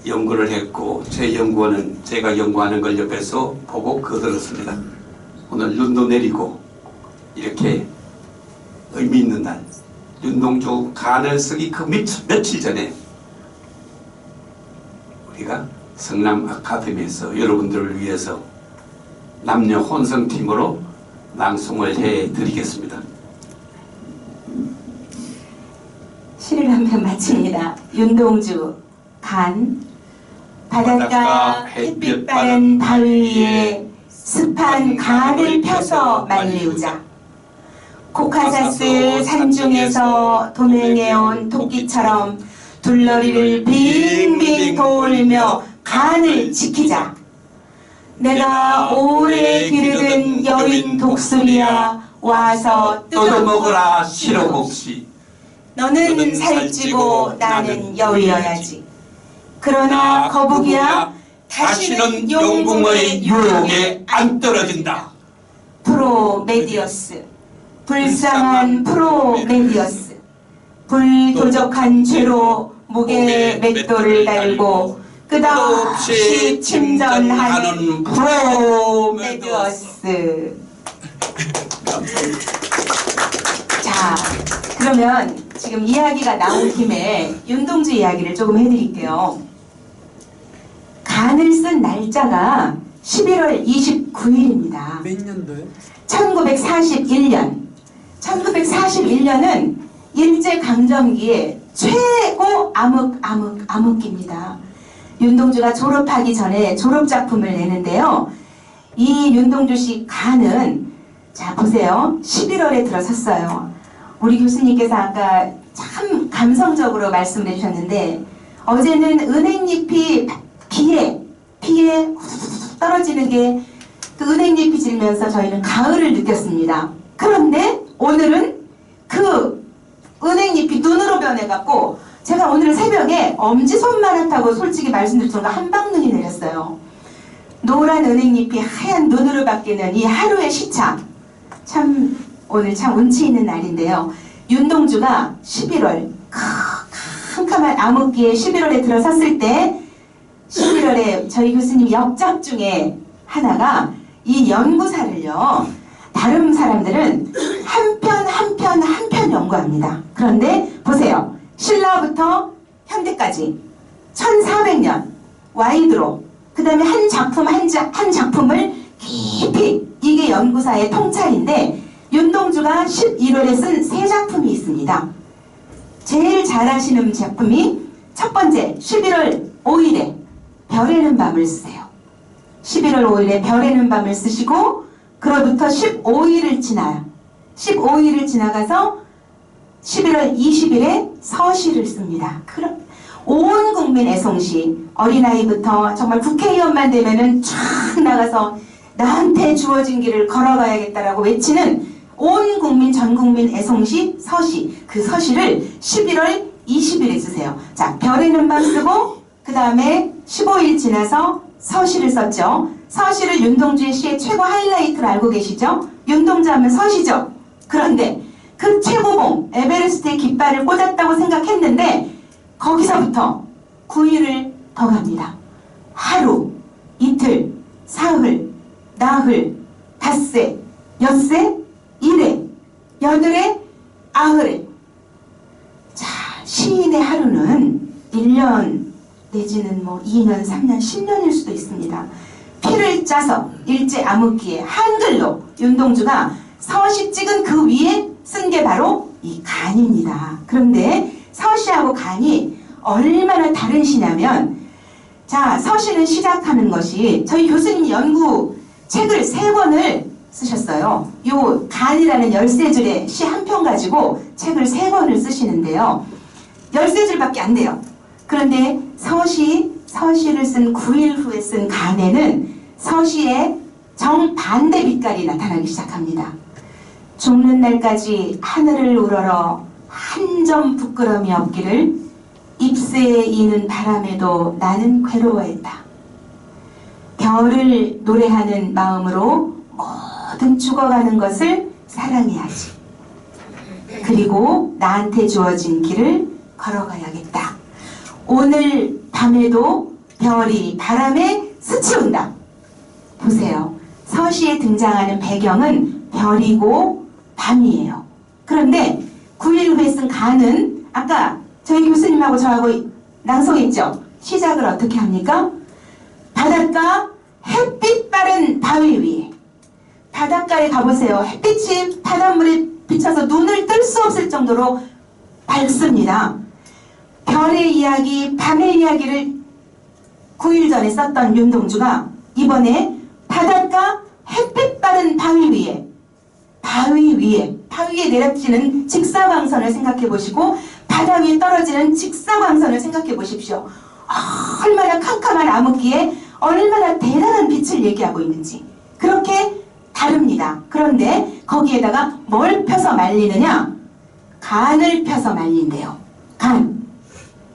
연구를 했고 제 연구원은 제가 연구하는 걸 옆에서 보고 거들었습니다. 오늘 눈도 내리고 이렇게 의미 있는 날 윤동주 간을 쓰기 그 며칠 전에 우리가 성남 아카데미에서 여러분들을 위해서 남녀 혼성팀으로 낭송을 해드리겠습니다. 시를 한 편 마칩니다. 윤동주 간. 바닷가 햇빛 바른 바위 위에 습한 간을 펴서 말리우자. 코카사스 산중에서 도맹해온 토끼처럼 둘러리를 빙빙 돌며 간을 지키자. 내가 오래 기르던 여인 독수리야 와서 뜯어먹으라 실어먹시. 너는 살찌고 나는 여위어야지. 그러나 거북이야 다시는 용궁의 유혹에 안 떨어진다. 프로메디어스, 불쌍한 프로메디어스, 불도적한 죄로 목에 맷돌을 달고 끝없이 침전하는 프로메디어스. 자, 그러면 지금 이야기가 나온 김에 윤동주 이야기를 조금 해드릴게요. 간을 쓴 날짜가 11월 29일입니다. 몇 년도요? 1941년. 1941년은 일제강점기의 최고 암흑기입니다. 윤동주가 졸업하기 전에 졸업작품을 내는데요. 이 윤동주 씨 간은 자 보세요. 11월에 들어섰어요. 우리 교수님께서 아까 참 감성적으로 말씀을 해주셨는데 어제는 은행잎이 비에 떨어지는 게 그 은행잎이 지면서 저희는 가을을 느꼈습니다. 그런데 오늘은 그 은행잎이 눈으로 변해갖고 제가 오늘 새벽에 엄지손만하다고 솔직히 말씀드릴 정도로 한방눈이 내렸어요. 노란 은행잎이 하얀 눈으로 바뀌는 이 하루의 시차, 참 오늘 참 운치 있는 날인데요. 윤동주가 11월 캄캄한 암흑기에 11월에 들어섰을 때 11월에 저희 교수님 역작 중에 하나가 이 연구사를요, 다른 사람들은 한 편 연구합니다. 그런데 보세요. 신라부터 현대까지 1400년 와이드로, 그 다음에 한 작품을 깊이, 이게 연구사의 통찰인데 윤동주가 11월에 쓴 세 작품이 있습니다. 제일 잘하시는 작품이 첫 번째 11월 5일에 별에는 밤을 쓰세요. 11월 5일에 별에는 밤을 쓰시고 그로부터 15일을 지나요. 15일을 지나가서 11월 20일에 서시를 씁니다. 온 국민 애송시, 어린아이부터 정말 국회의원만 되면은 쫙 나가서 나한테 주어진 길을 걸어가야겠다라고 외치는 온 국민, 전 국민 애송시, 서시, 그 서시를 11월 20일에 쓰세요. 자, 별에는 밤 쓰고 그 다음에 15일 지나서 서시를 썼죠. 서시를 윤동주의 시의 최고 하이라이트로 알고 계시죠? 윤동주 하면 서시죠. 그런데 그 최고봉 에베레스트의 깃발을 꽂았다고 생각했는데 거기서부터 9일을 더 갑니다. 하루, 이틀, 사흘, 나흘, 닷새, 엿새, 일회, 여늘에, 아흘에. 자, 시인의 하루는 1년 내지는 뭐 2년, 3년, 10년일 수도 있습니다. 피를 짜서 일제 암흑기에 한글로 윤동주가 서시 찍은 그 위에 쓴 게 바로 이 간입니다. 그런데 서시하고 간이 얼마나 다른 시냐면, 자, 서시는 시작하는 것이 저희 교수님이 연구 책을 3권을 쓰셨어요. 요 간이라는 13줄의 시 한 편 가지고 책을 3권을 쓰시는데요. 13줄밖에 안 돼요. 그런데 서시를 쓴 9일 후에 쓴 간에는 서시의 정반대 빛깔이 나타나기 시작합니다. 죽는 날까지 하늘을 우러러 한 점 부끄러움이 없기를 잎새에 이는 바람에도 나는 괴로워했다. 별을 노래하는 마음으로 모든 죽어가는 것을 사랑해야지. 그리고 나한테 주어진 길을 걸어가야겠다. 오늘 밤에도 별이 바람에 스치운다. 보세요. 서시에 등장하는 배경은 별이고 밤이에요. 그런데 9일 후에 쓴 간은 아까 저희 교수님하고 저하고 낭송했죠. 시작을 어떻게 합니까? 바닷가 햇빛 바른 바위 위에. 바닷가에 가보세요. 햇빛이 바닷물에 비쳐서 눈을 뜰 수 없을 정도로 밝습니다. 별의 이야기, 밤의 이야기를 9일 전에 썼던 윤동주가 이번에 바닷가 햇빛 바른 바위 위에 내려지는 직사광선을 생각해 보시고 바다 위에 떨어지는 직사광선을 생각해 보십시오. 얼마나 캄캄한 암흑기에 얼마나 대단한 빛을 얘기하고 있는지. 그렇게 다릅니다. 그런데 거기에다가 뭘 펴서 말리느냐? 간을 펴서 말린대요. 간.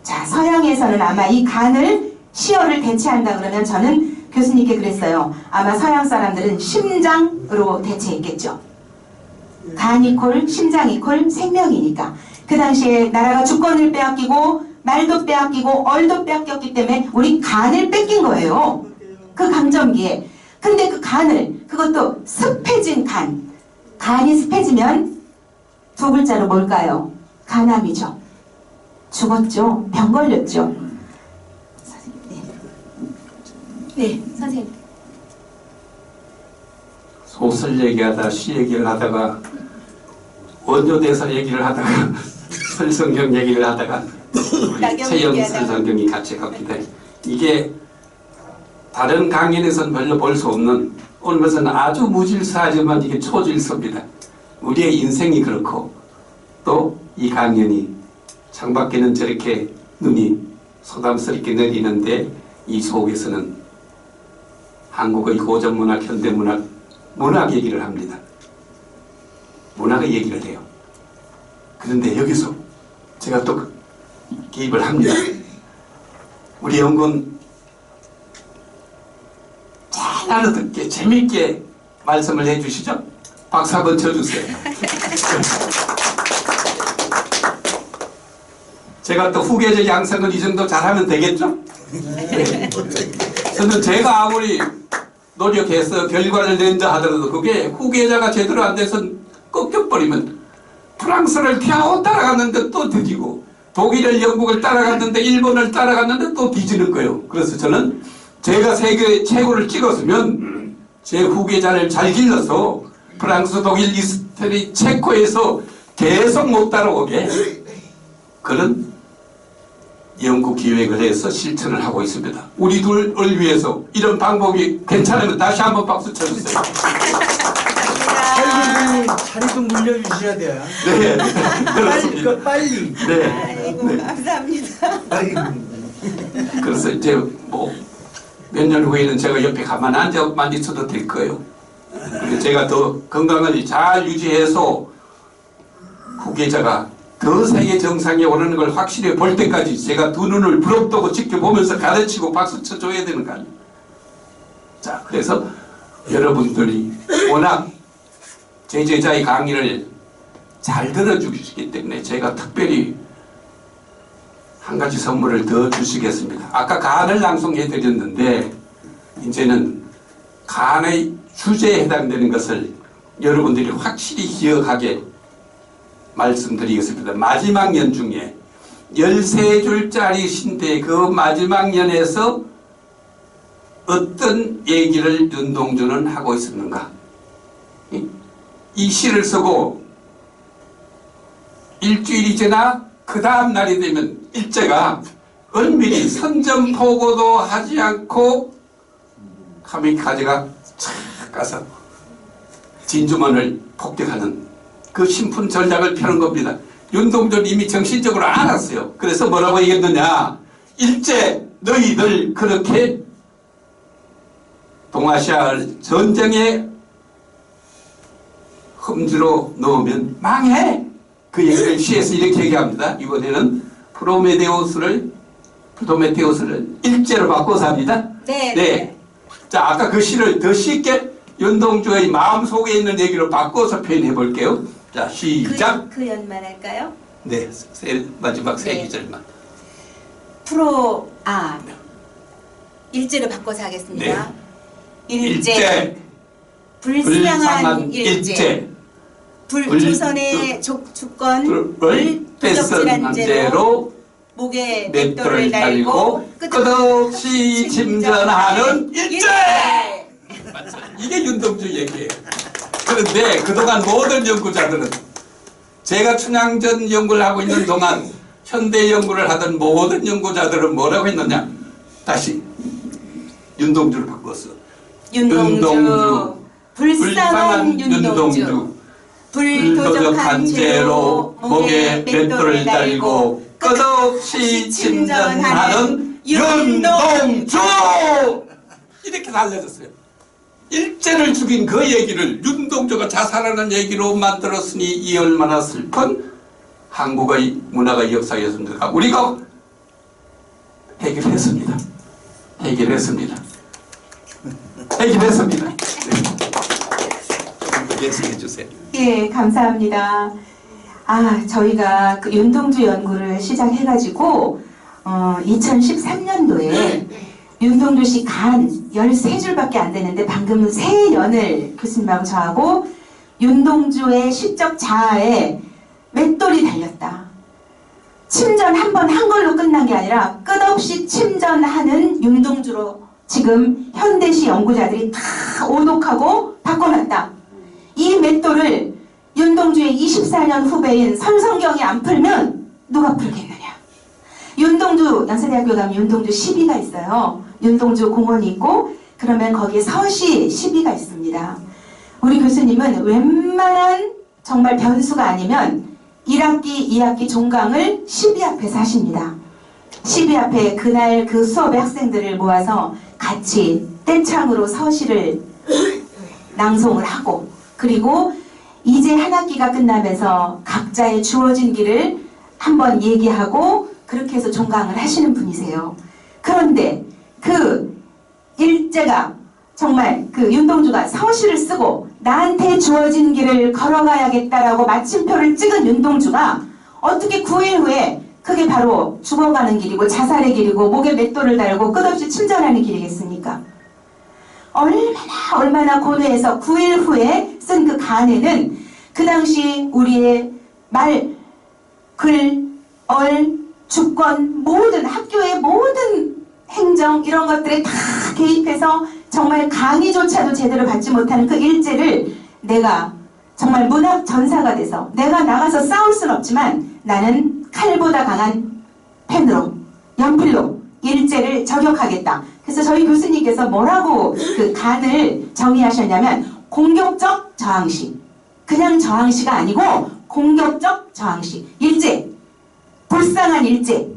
자, 서양에서는 아마 이 간을 시어를 대체한다 그러면 저는 교수님께 그랬어요. 아마 서양 사람들은 심장으로 대체했겠죠. 간이 콜, 심장이 콜, 생명이니까. 그 당시에 나라가 주권을 빼앗기고 말도 빼앗기고 얼도 빼앗겼기 때문에 우리 간을 뺏긴 거예요. 그 강점기에. 근데 그 간을, 그것도 습해진 간. 간이 습해지면 두 글자로 뭘까요? 간암이죠. 죽었죠. 병 걸렸죠. 네, 선생님. 소설 얘기하다 시 얘기를 하다가 원조대사 얘기를 하다가 설성경 얘기를 하다가 최영 설성경이 같이 갑니다. 이게 다른 강연에서는 별로 볼 수 없는, 오늘 것은 아주 무질서하지만 이게 초질서입니다. 우리의 인생이 그렇고 또 이 강연이 창밖에는 저렇게 눈이 소담스럽게 내리는데 이 속에서는 한국의 고전문학, 현대문학, 문학 얘기를 합니다. 문학의 얘기를 해요. 그런데 여기서 제가 또 개입을 합니다. 우리 연구원 잘 알아듣게 재미있게 말씀을 해주시죠. 박수 한번 쳐주세요. 제가 또 후계자 양성을 이 정도 잘하면 되겠죠? 네. 저는 제가 아무리 노력해서 결과를 낸다 하더라도 그게 후계자가 제대로 안 돼서 꺾여버리면 프랑스를 겨우 따라갔는데 또 뒤지고 독일을 영국을 따라갔는데 일본을 따라갔는데 또 뒤지는 거예요. 그래서 저는 제가 세계 최고를 찍었으면 제 후계자를 잘 길러서 프랑스, 독일, 이스라엘, 체코에서 계속 못 따라오게 그런 연구 기획을 해서 실천을 하고 있습니다. 우리 둘을 위해서 이런 방법이 괜찮으면 다시 한번 박수 쳐주세요. 자리 좀 물려주셔야 돼요. 네, 그러니까 빨리. 네. 아이고 네. 감사합니다. 아이고. 그래서 이제 뭐 몇 년 후에는 제가 옆에 가만 앉아만 있어도 될 거예요. 그리고 제가 더 건강을 잘 유지해서 후계자가 더 세계 정상에 오르는 걸 확실히 볼 때까지 제가 두 눈을 부릅뜨고 지켜보면서 가르치고 박수 쳐줘야 되는 거 아니에요. 자, 그래서 여러분들이 워낙 제 제자의 강의를 잘 들어주시기 때문에 제가 특별히 한 가지 선물을 더 주시겠습니다. 아까 간을 낭송해 드렸는데 이제는 간의 주제에 해당되는 것을 여러분들이 확실히 기억하게 말씀드리겠습니다. 마지막 연 중에 13줄짜리 신데 그 마지막 연에서 어떤 얘기를 윤동주는 하고 있었는가? 이 시를 쓰고 일주일이 지나 그 다음 날이 되면 일제가 은밀히 선전포고도 하지 않고 카미카제가 착 가서 진주만을 폭격하는 그 신분 전략을 펴는 겁니다. 윤동주는 이미 정신적으로 알았어요. 그래서 뭐라고 얘기했느냐? 일제 너희들 그렇게 동아시아 전쟁에 험지로 넣으면 망해. 그 얘기를 시에서 이렇게 얘기합니다. 이번에는 프로메테우스를 일제로 바꿔서 합니다. 네. 네. 자, 아까 그 시를 더 쉽게 윤동주의 마음속에 있는 얘기로 바꿔서 표현해 볼게요. 자, 시작. 그 연만 할까요? 네, 마지막 세 네. 구절만. 일제로 바꿔서 하겠습니다. 일제, 불쌍한 일제. 조선의 주권을 뺏은 죄로 목에 맷돌을 달고 끝없이 침전하는 일제! 맞죠? 이게 윤동주 얘기예요. 그런데 그동안 모든 연구자들은 제가 춘향전 연구를 하고 있는 동안 현대 연구를 하던 모든 연구자들은 뭐라고 했느냐? 다시 윤동주를 바꿨어. 윤동주, 불쌍한 윤동주, 불도적한 죄로 목에 맷돌을 달고 끝없이 침전하는 윤동주! 이렇게 달라졌어요. 일제를 죽인 그 얘기를 윤동주가 자살하는 얘기로 만들었으니 이 얼마나 슬픈 한국의 문화가 역사였습니까? 우리가 해결했습니다. 해결했습니다. 해결했습니다. 조금 더 예측해 주세요. 예, 감사합니다. 저희가 그 윤동주 연구를 시작해가지고 2013년도에 윤동주 씨 간 13줄밖에 안 되는데 방금 세 연을 교수님하고 저하고 윤동주의 시적 자아에 맷돌이 달렸다. 침전 한 번 한 걸로 끝난 게 아니라 끝없이 침전하는 윤동주로 지금 현대시 연구자들이 다 오독하고 바꿔놨다. 이 맷돌을 윤동주의 24년 후배인 설성경이 안 풀면 누가 풀겠느냐. 윤동주, 연세대학교 가면 윤동주 시비가 있어요. 윤동주 공원이 있고 그러면 거기에 서시 시비가 있습니다. 우리 교수님은 웬만한 정말 변수가 아니면 1학기, 2학기 종강을 12앞에서 하십니다. 12앞에 그날 그 수업의 학생들을 모아서 같이 떼창으로 서시를 낭송을 하고, 그리고 이제 한 학기가 끝나면서 각자의 주어진 길을 한번 얘기하고 그렇게 해서 종강을 하시는 분이세요. 그런데 그 일제가 정말 그 윤동주가 서시를 쓰고 나한테 주어진 길을 걸어가야겠다라고 마침표를 찍은 윤동주가 어떻게 9일 후에 그게 바로 죽어가는 길이고 자살의 길이고 목에 맷돌을 달고 끝없이 침전하는 길이겠습니까? 얼마나 고뇌해서 9일 후에 쓴 그 간에는 그 당시 우리의 말, 글, 주권, 모든 학교의 모든 행정 이런 것들에 다 개입해서 정말 강의조차도 제대로 받지 못하는 그 일제를 내가 정말 문학 전사가 돼서 내가 나가서 싸울 순 없지만 나는 칼보다 강한 펜으로, 연필로 일제를 저격하겠다. 그래서 저희 교수님께서 뭐라고 그 간을 정의하셨냐면 공격적 저항시. 그냥 저항시가 아니고 공격적 저항시. 일제. 불쌍한 일제.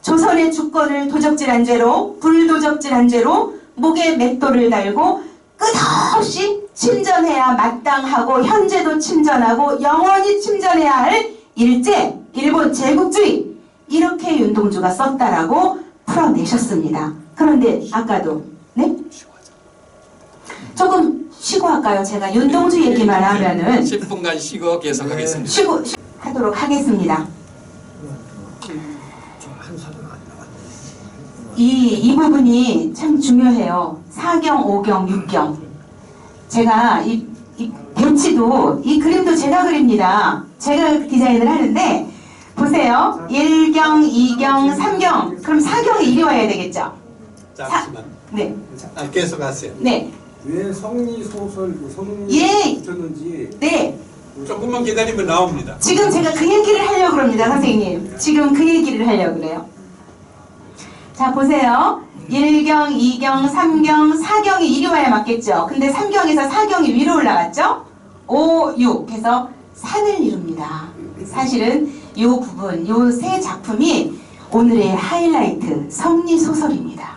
조선의 주권을 도적질한 죄로, 불도적질한 죄로 목에 맷돌을 달고 끝없이 침전해야 마땅하고 현재도 침전하고 영원히 침전해야 할 일제, 일본 제국주의. 이렇게 윤동주가 썼다라고 풀어내셨습니다. 그런데 아까도 네? 조금 쉬고 할까요? 제가 윤동주 얘기만 하면은 10분간 쉬고 계속하겠습니다. 쉬고 하도록 하겠습니다. 이 부분이 참 중요해요. 4경, 5경, 6경. 제가 이 배치도 이 그림도 제가 그립니다. 제가 디자인을 하는데 보세요. 1경, 2경, 3경. 그럼 4경이 이리 와야 되겠죠? 잠시만. 네. 계속 하세요. 네. 왜 성리 소설 성리 예. 붙였는지 네. 조금만 기다리면 나옵니다. 지금 제가 그 얘기를 하려고 그럽니다, 선생님. 지금 그 얘기를 하려고 그래요. 자, 보세요. 1경, 2경, 3경, 4경이 이리 와야 맞겠죠? 근데 3경에서 4경이 위로 올라갔죠? 5, 6 해서 산을 이룹니다. 사실은 이 부분, 이 세 작품이 오늘의 하이라이트 성리소설입니다.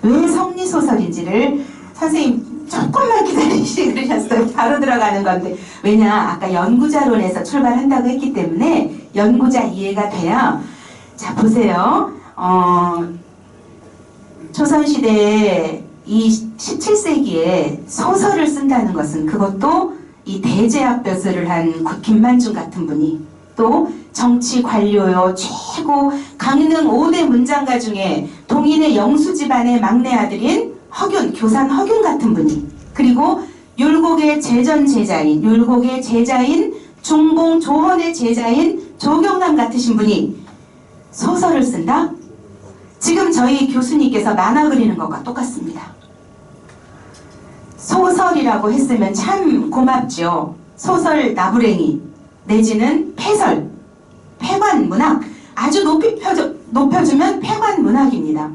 왜 성리소설인지를 선생님 조금만 기다리시 그러셨어요. 바로 들어가는 건데. 왜냐, 아까 연구자론에서 출발한다고 했기 때문에 연구자 이해가 돼야. 자, 보세요. 조선시대에 이 17세기에 소설을 쓴다는 것은 그것도 이 대제압벼슬을 한 김만중 같은 분이 또 정치 관료요 최고 강릉 5대 문장가 중에 동인의 영수 집안의 막내 아들인 허균, 교산 허균 같은 분이 그리고 율곡의 제전 제자인, 율곡의 제자인 중봉 조헌의 제자인 조경남 같으신 분이 소설을 쓴다? 지금 저희 교수님께서 만화 그리는 것과 똑같습니다. 소설이라고 했으면 참 고맙죠. 소설 나부랭이 내지는 패설, 폐관문학 아주 높여주면 폐관문학입니다.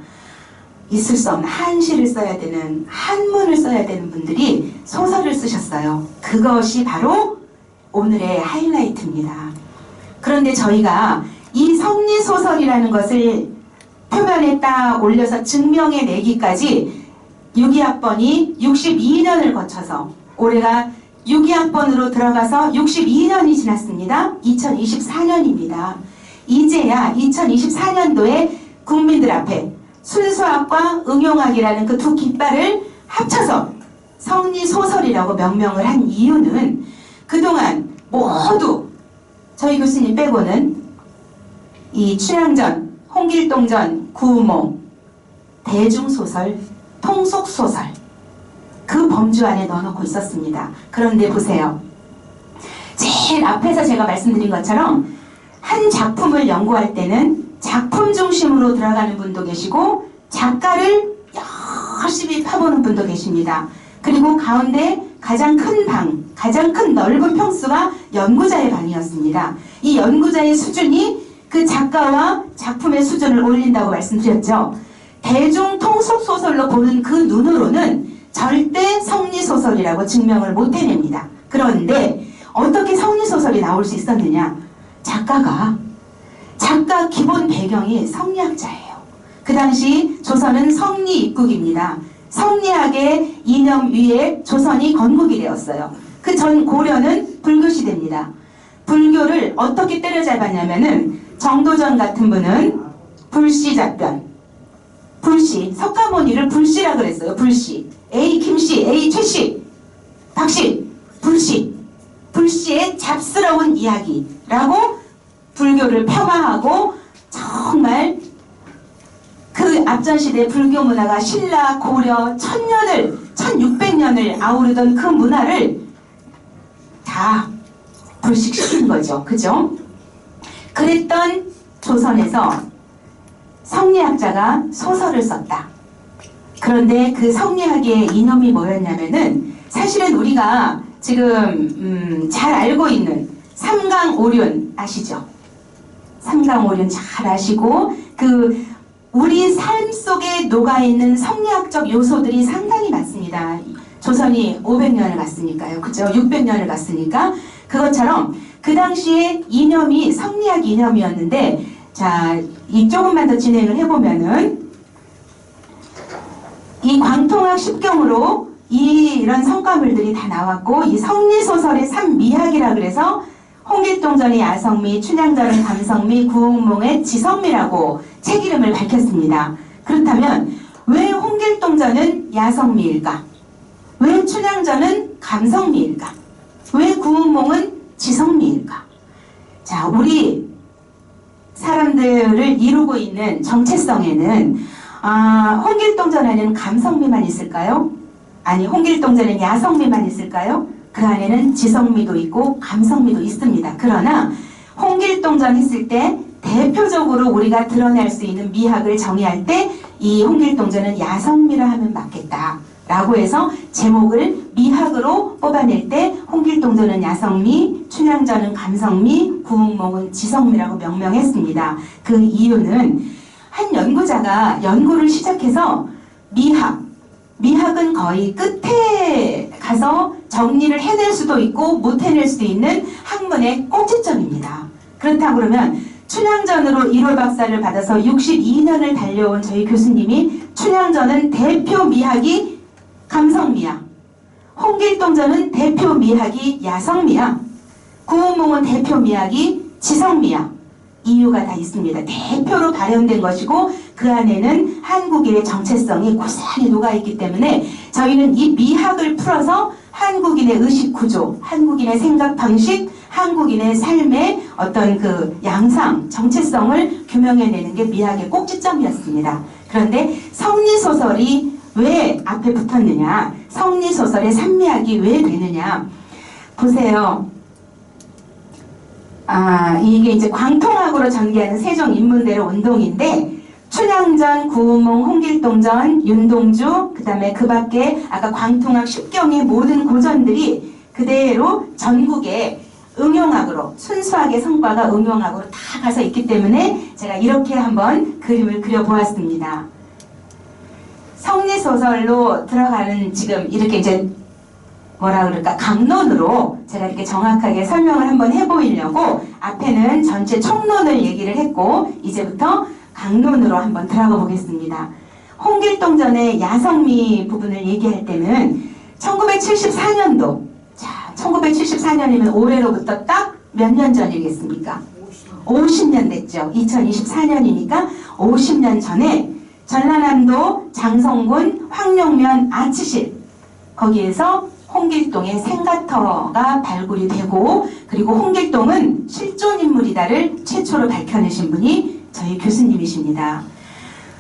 있을 수 없는 한시를 써야 되는 한문을 써야 되는 분들이 소설을 쓰셨어요. 그것이 바로 오늘의 하이라이트입니다. 그런데 저희가 이 성리소설이라는 것을 표면에 딱 올려서 증명해 내기까지 6.2학번이 62년을 거쳐서 올해가 6.2학번으로 들어가서 62년이 지났습니다. 2024년입니다. 이제야 2024년도에 국민들 앞에 순수학과 응용학이라는 그 두 깃발을 합쳐서 성리소설이라고 명명을 한 이유는 그동안 모두 저희 교수님 빼고는 이 춘향전, 홍길동전, 구몽, 대중소설, 통속소설 그 범주 안에 넣어놓고 있었습니다. 그런데 보세요. 제일 앞에서 제가 말씀드린 것처럼 한 작품을 연구할 때는 작품 중심으로 들어가는 분도 계시고 작가를 열심히 파보는 분도 계십니다. 그리고 가운데 가장 큰 방, 가장 큰 넓은 평수가 연구자의 방이었습니다. 이 연구자의 수준이 그 작가와 작품의 수준을 올린다고 말씀드렸죠. 대중 통속소설로 보는 그 눈으로는 절대 성리소설이라고 증명을 못 해냅니다. 그런데 어떻게 성리소설이 나올 수 있었느냐? 작가 기본 배경이 성리학자예요. 그 당시 조선은 성리 입국입니다. 성리학의 이념 위에 조선이 건국이 되었어요. 그 전 고려는 불교 시대입니다. 불교를 어떻게 때려잡았냐면은 정도전 같은 분은 불씨 작변, 불씨, 석가모니를 불씨라 그랬어요. 불씨, A 김씨, A 최씨, 박씨, 불씨의 잡스러운 이야기라고 불교를 폄하하고 정말 그 앞전 시대 불교 문화가 신라, 고려, 1000년을, 1600년을 아우르던 그 문화를 다 불식시킨 거죠. 그죠? 그랬던 조선에서 성리학자가 소설을 썼다. 그런데 그 성리학의 이념이 뭐였냐면은 사실은 우리가 지금 잘 알고 있는 삼강오륜 아시죠? 삼강오륜 잘 아시고 그 우리 삶 속에 녹아있는 성리학적 요소들이 상당히 많습니다. 조선이 500년을 갔으니까요. 그죠? 600년을 갔으니까 그것처럼 그 당시에 이념이 성리학 이념이었는데 자, 이 조금만 더 진행을 해보면은 이 광통학 십경으로 이런 성과물들이 다 나왔고 이 성리소설의 삼미학이라 그래서 홍길동전의 야성미, 춘향전의 감성미, 구운몽의 지성미라고 책 이름을 밝혔습니다. 그렇다면 왜 홍길동전은 야성미일까? 왜 춘향전은 감성미일까? 왜 구운몽은 지성미일까? 자, 우리 사람들을 이루고 있는 정체성에는 홍길동전에는 감성미만 있을까요? 아니, 홍길동전에는 야성미만 있을까요? 그 안에는 지성미도 있고 감성미도 있습니다. 그러나 홍길동전 했을 때 대표적으로 우리가 드러낼 수 있는 미학을 정의할 때 이 홍길동전은 야성미라 하면 맞겠다 라고 해서 제목을 미학으로 뽑아낼 때 홍길동전은 야성미, 춘향전은 감성미, 구운몽은 지성미라고 명명했습니다. 그 이유는 한 연구자가 연구를 시작해서 미학은 거의 끝에 가서 정리를 해낼 수도 있고 못 해낼 수도 있는 학문의 꼭지점입니다. 그렇다고 그러면 춘향전으로 1호 박사를 받아서 62년을 달려온 저희 교수님이 춘향전은 대표 미학이 감성미학, 홍길동전은 대표 미학이 야성미학, 구운몽은 대표 미학이 지성미학. 이유가 다 있습니다. 대표로 발현된 것이고 그 안에는 한국인의 정체성이 고스란히 녹아있기 때문에 저희는 이 미학을 풀어서 한국인의 의식구조, 한국인의 생각 방식, 한국인의 삶의 어떤 그 양상, 정체성을 규명해내는 게 미학의 꼭지점이었습니다. 그런데 성리소설이 왜 앞에 붙었느냐, 성리소설의 산미학이 왜 되느냐 보세요. 이게 이제 광통학으로 전개하는 세종 인문대로 운동인데 춘향전, 구운몽, 홍길동전, 윤동주, 그 다음에 그 밖에 아까 광통학 십경의 모든 고전들이 그대로 전국에 응용학으로 순수하게 성과가 응용학으로 다 가서 있기 때문에 제가 이렇게 한번 그림을 그려보았습니다. 성리소설로 들어가는 지금 이렇게 이제 뭐라 그럴까 강론으로 제가 이렇게 정확하게 설명을 한번 해보이려고 앞에는 전체 총론을 얘기를 했고 이제부터 강론으로 한번 들어가 보겠습니다. 홍길동전의 야성미 부분을 얘기할 때는 1974년도 자 1974년이면 올해로부터 딱 몇 년 전이겠습니까? 50년 됐죠. 2024년이니까 50년 전에 전라남도 장성군 황룡면 아치실 거기에서 홍길동의 생가터가 발굴이 되고 그리고 홍길동은 실존인물이다를 최초로 밝혀내신 분이 저희 교수님이십니다.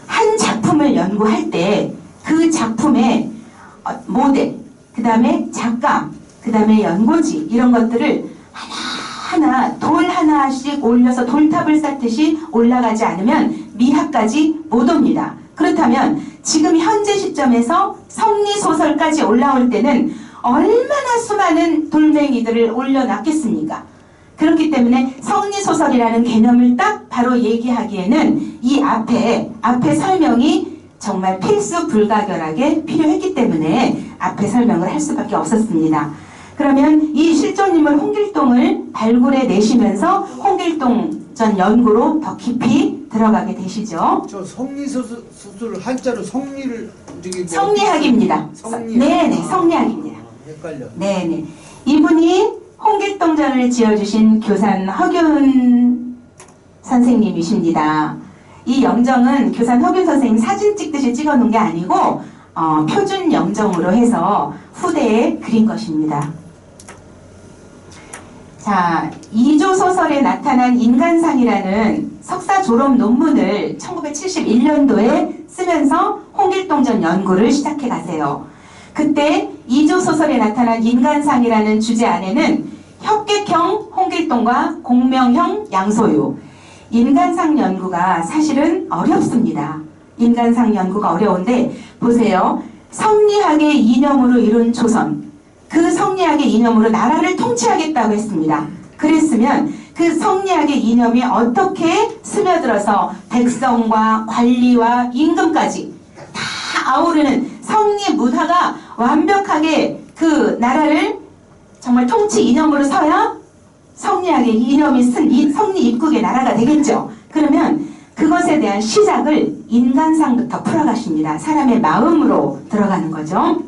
한 작품을 연구할 때 그 작품의 모델, 그 다음에 작가, 그 다음에 연고지 이런 것들을 하나하나 돌 하나씩 올려서 돌탑을 쌓듯이 올라가지 않으면 미학까지 못 옵니다. 그렇다면 지금 현재 시점에서 성리소설까지 올라올 때는 얼마나 수많은 돌멩이들을 올려놨겠습니까? 그렇기 때문에 성리소설이라는 개념을 딱 바로 얘기하기에는 이 앞에 설명이 정말 필수 불가결하게 필요했기 때문에 앞에 설명을 할 수밖에 없었습니다. 그러면 이 실존인물 홍길동을 발굴해 내시면서 홍길동전 연구로 더 깊이 들어가게 되시죠. 저 성리소설 한자로 성리를 저기 뭐 성리학입니다. 성리학. 네네, 성리학입니다. 헷갈려. 네네. 이분이 홍길동전을 지어주신 교산 허균 선생님이십니다. 이 영정은 교산 허균 선생님 사진 찍듯이 찍어놓은 게 아니고 표준 영정으로 해서 후대에 그린 것입니다. 자, 이조 소설에 나타난 인간상이라는 석사 졸업 논문을 1971년도에 쓰면서 홍길동전 연구를 시작해 가세요. 그때 이조 소설에 나타난 인간상이라는 주제 안에는 협객형 홍길동과 공명형 양소유, 인간상 연구가 사실은 어렵습니다. 인간상 연구가 어려운데 보세요. 성리학의 이념으로 이룬 조선, 그 성리학의 이념으로 나라를 통치하겠다고 했습니다. 그랬으면 그 성리학의 이념이 어떻게 스며들어서 백성과 관리와 임금까지 다 아우르는 성리 문화가 완벽하게 그 나라를 정말 통치 이념으로 서야 성리학의 이념이 쓴 성리 입국의 나라가 되겠죠. 그러면 그것에 대한 시작을 인간상부터 풀어가십니다. 사람의 마음으로 들어가는 거죠.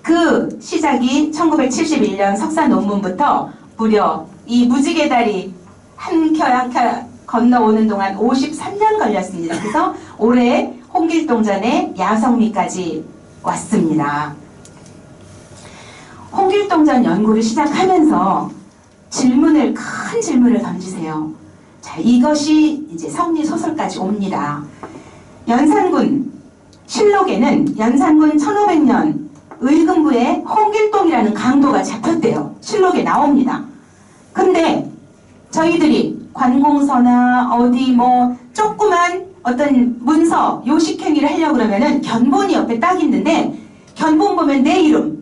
그 시작이 1971년 석사 논문부터 무려 이 무지개 다리 한 켜 한 켜 건너오는 동안 53년 걸렸습니다. 그래서 올해 홍길동전의 야성미까지 왔습니다. 홍길동전 연구를 시작하면서 큰 질문을 던지세요. 자, 이것이 이제 성리소설까지 옵니다. 연산군 실록에는 연산군 1500년 의금부에 홍길동이라는 강도가 잡혔대요. 실록에 나옵니다. 근데 저희들이 관공서나 어디 뭐 조그만 어떤 문서 요식행위를 하려고 그러면은 견본이 옆에 딱 있는데 견본 보면 내 이름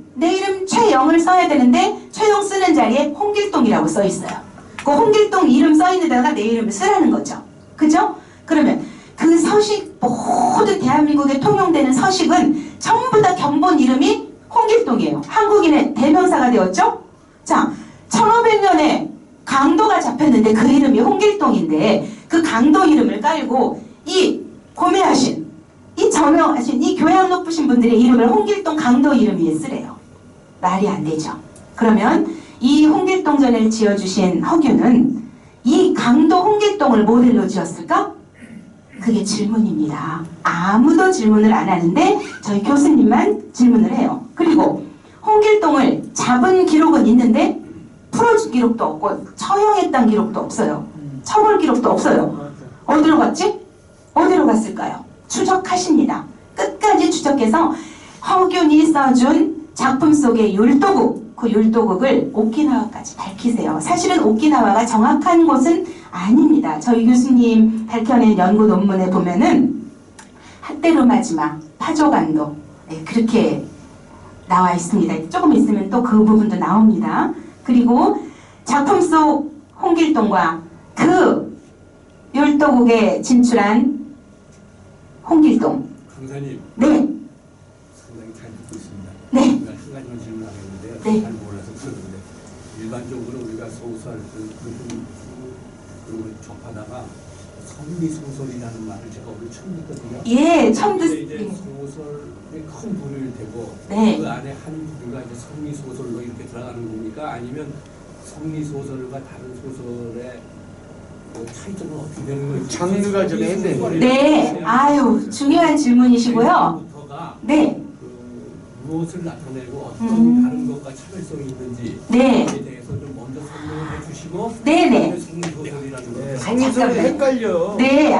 최영을 써야 되는데 최영 쓰는 자리에 홍길동이라고 써 있어요. 그 홍길동 이름 써 있는 데다가 내 이름을 쓰라는 거죠. 그죠? 그러면 그 서식 모든 대한민국에 통용되는 서식은 전부 다 견본 이름이 홍길동이에요. 한국인의 대명사가 되었죠? 자, 1500년에 강도가 잡혔는데 그 이름이 홍길동인데 그 강도 이름을 깔고 이 고매하신, 이 저명하신, 이 교양 높으신 분들의 이름을 홍길동 강도 이름 위에 쓰래요. 말이 안 되죠. 그러면 이 홍길동전을 지어주신 허균은 이 강도 홍길동을 모델로 지었을까? 그게 질문입니다. 아무도 질문을 안 하는데 저희 교수님만 질문을 해요. 그리고 홍길동을 잡은 기록은 있는데 풀어준 기록도 없고 처형했다는 기록도 없어요. 처벌 기록도 없어요. 어디로 갔지? 어디로 갔을까요? 추적하십니다. 끝까지 추적해서 허균이 써준 작품 속의 율도국, 그 율도국을 오키나와까지 밝히세요. 사실은 오키나와가 정확한 곳은 아닙니다. 저희 교수님 밝혀낸 연구 논문에 보면은 핫테루마지마, 파조간도, 네, 그렇게 나와 있습니다. 조금 있으면 또 그 부분도 나옵니다. 그리고 작품 속 홍길동과 그 율도국에 진출한 홍길동. 강사님. 네. 상당히 잘 듣고 있습니다. 네. 한 가지만 질문하겠는데 네. 잘 몰라서 그러는데 일반적으로 우리가 소설 그런 걸 접하다가 성리소설이라는 말을 제가 오늘 처음 듣거든요. 예, 처음 근데 이제 듣. 소설에 큰 부를 대고 네. 그 안에 한 부류가 이제 성리소설로 이렇게 들어가는 겁니까? 아니면 성리소설과 다른 소설의 그 차이점은 어떻게 되는 건지 장르가 좀 애매해요. 네, 아유, 중요한 질문이시고요. 부터가 네, 그 무엇을 나타내고 어떤 다른 것과 차별성이 있는지 네. 에 대해서 좀 먼저 설명을 해주시고 네네. 성리소설이라는 거 성리소설 잠깐만요. 헷갈려. 네,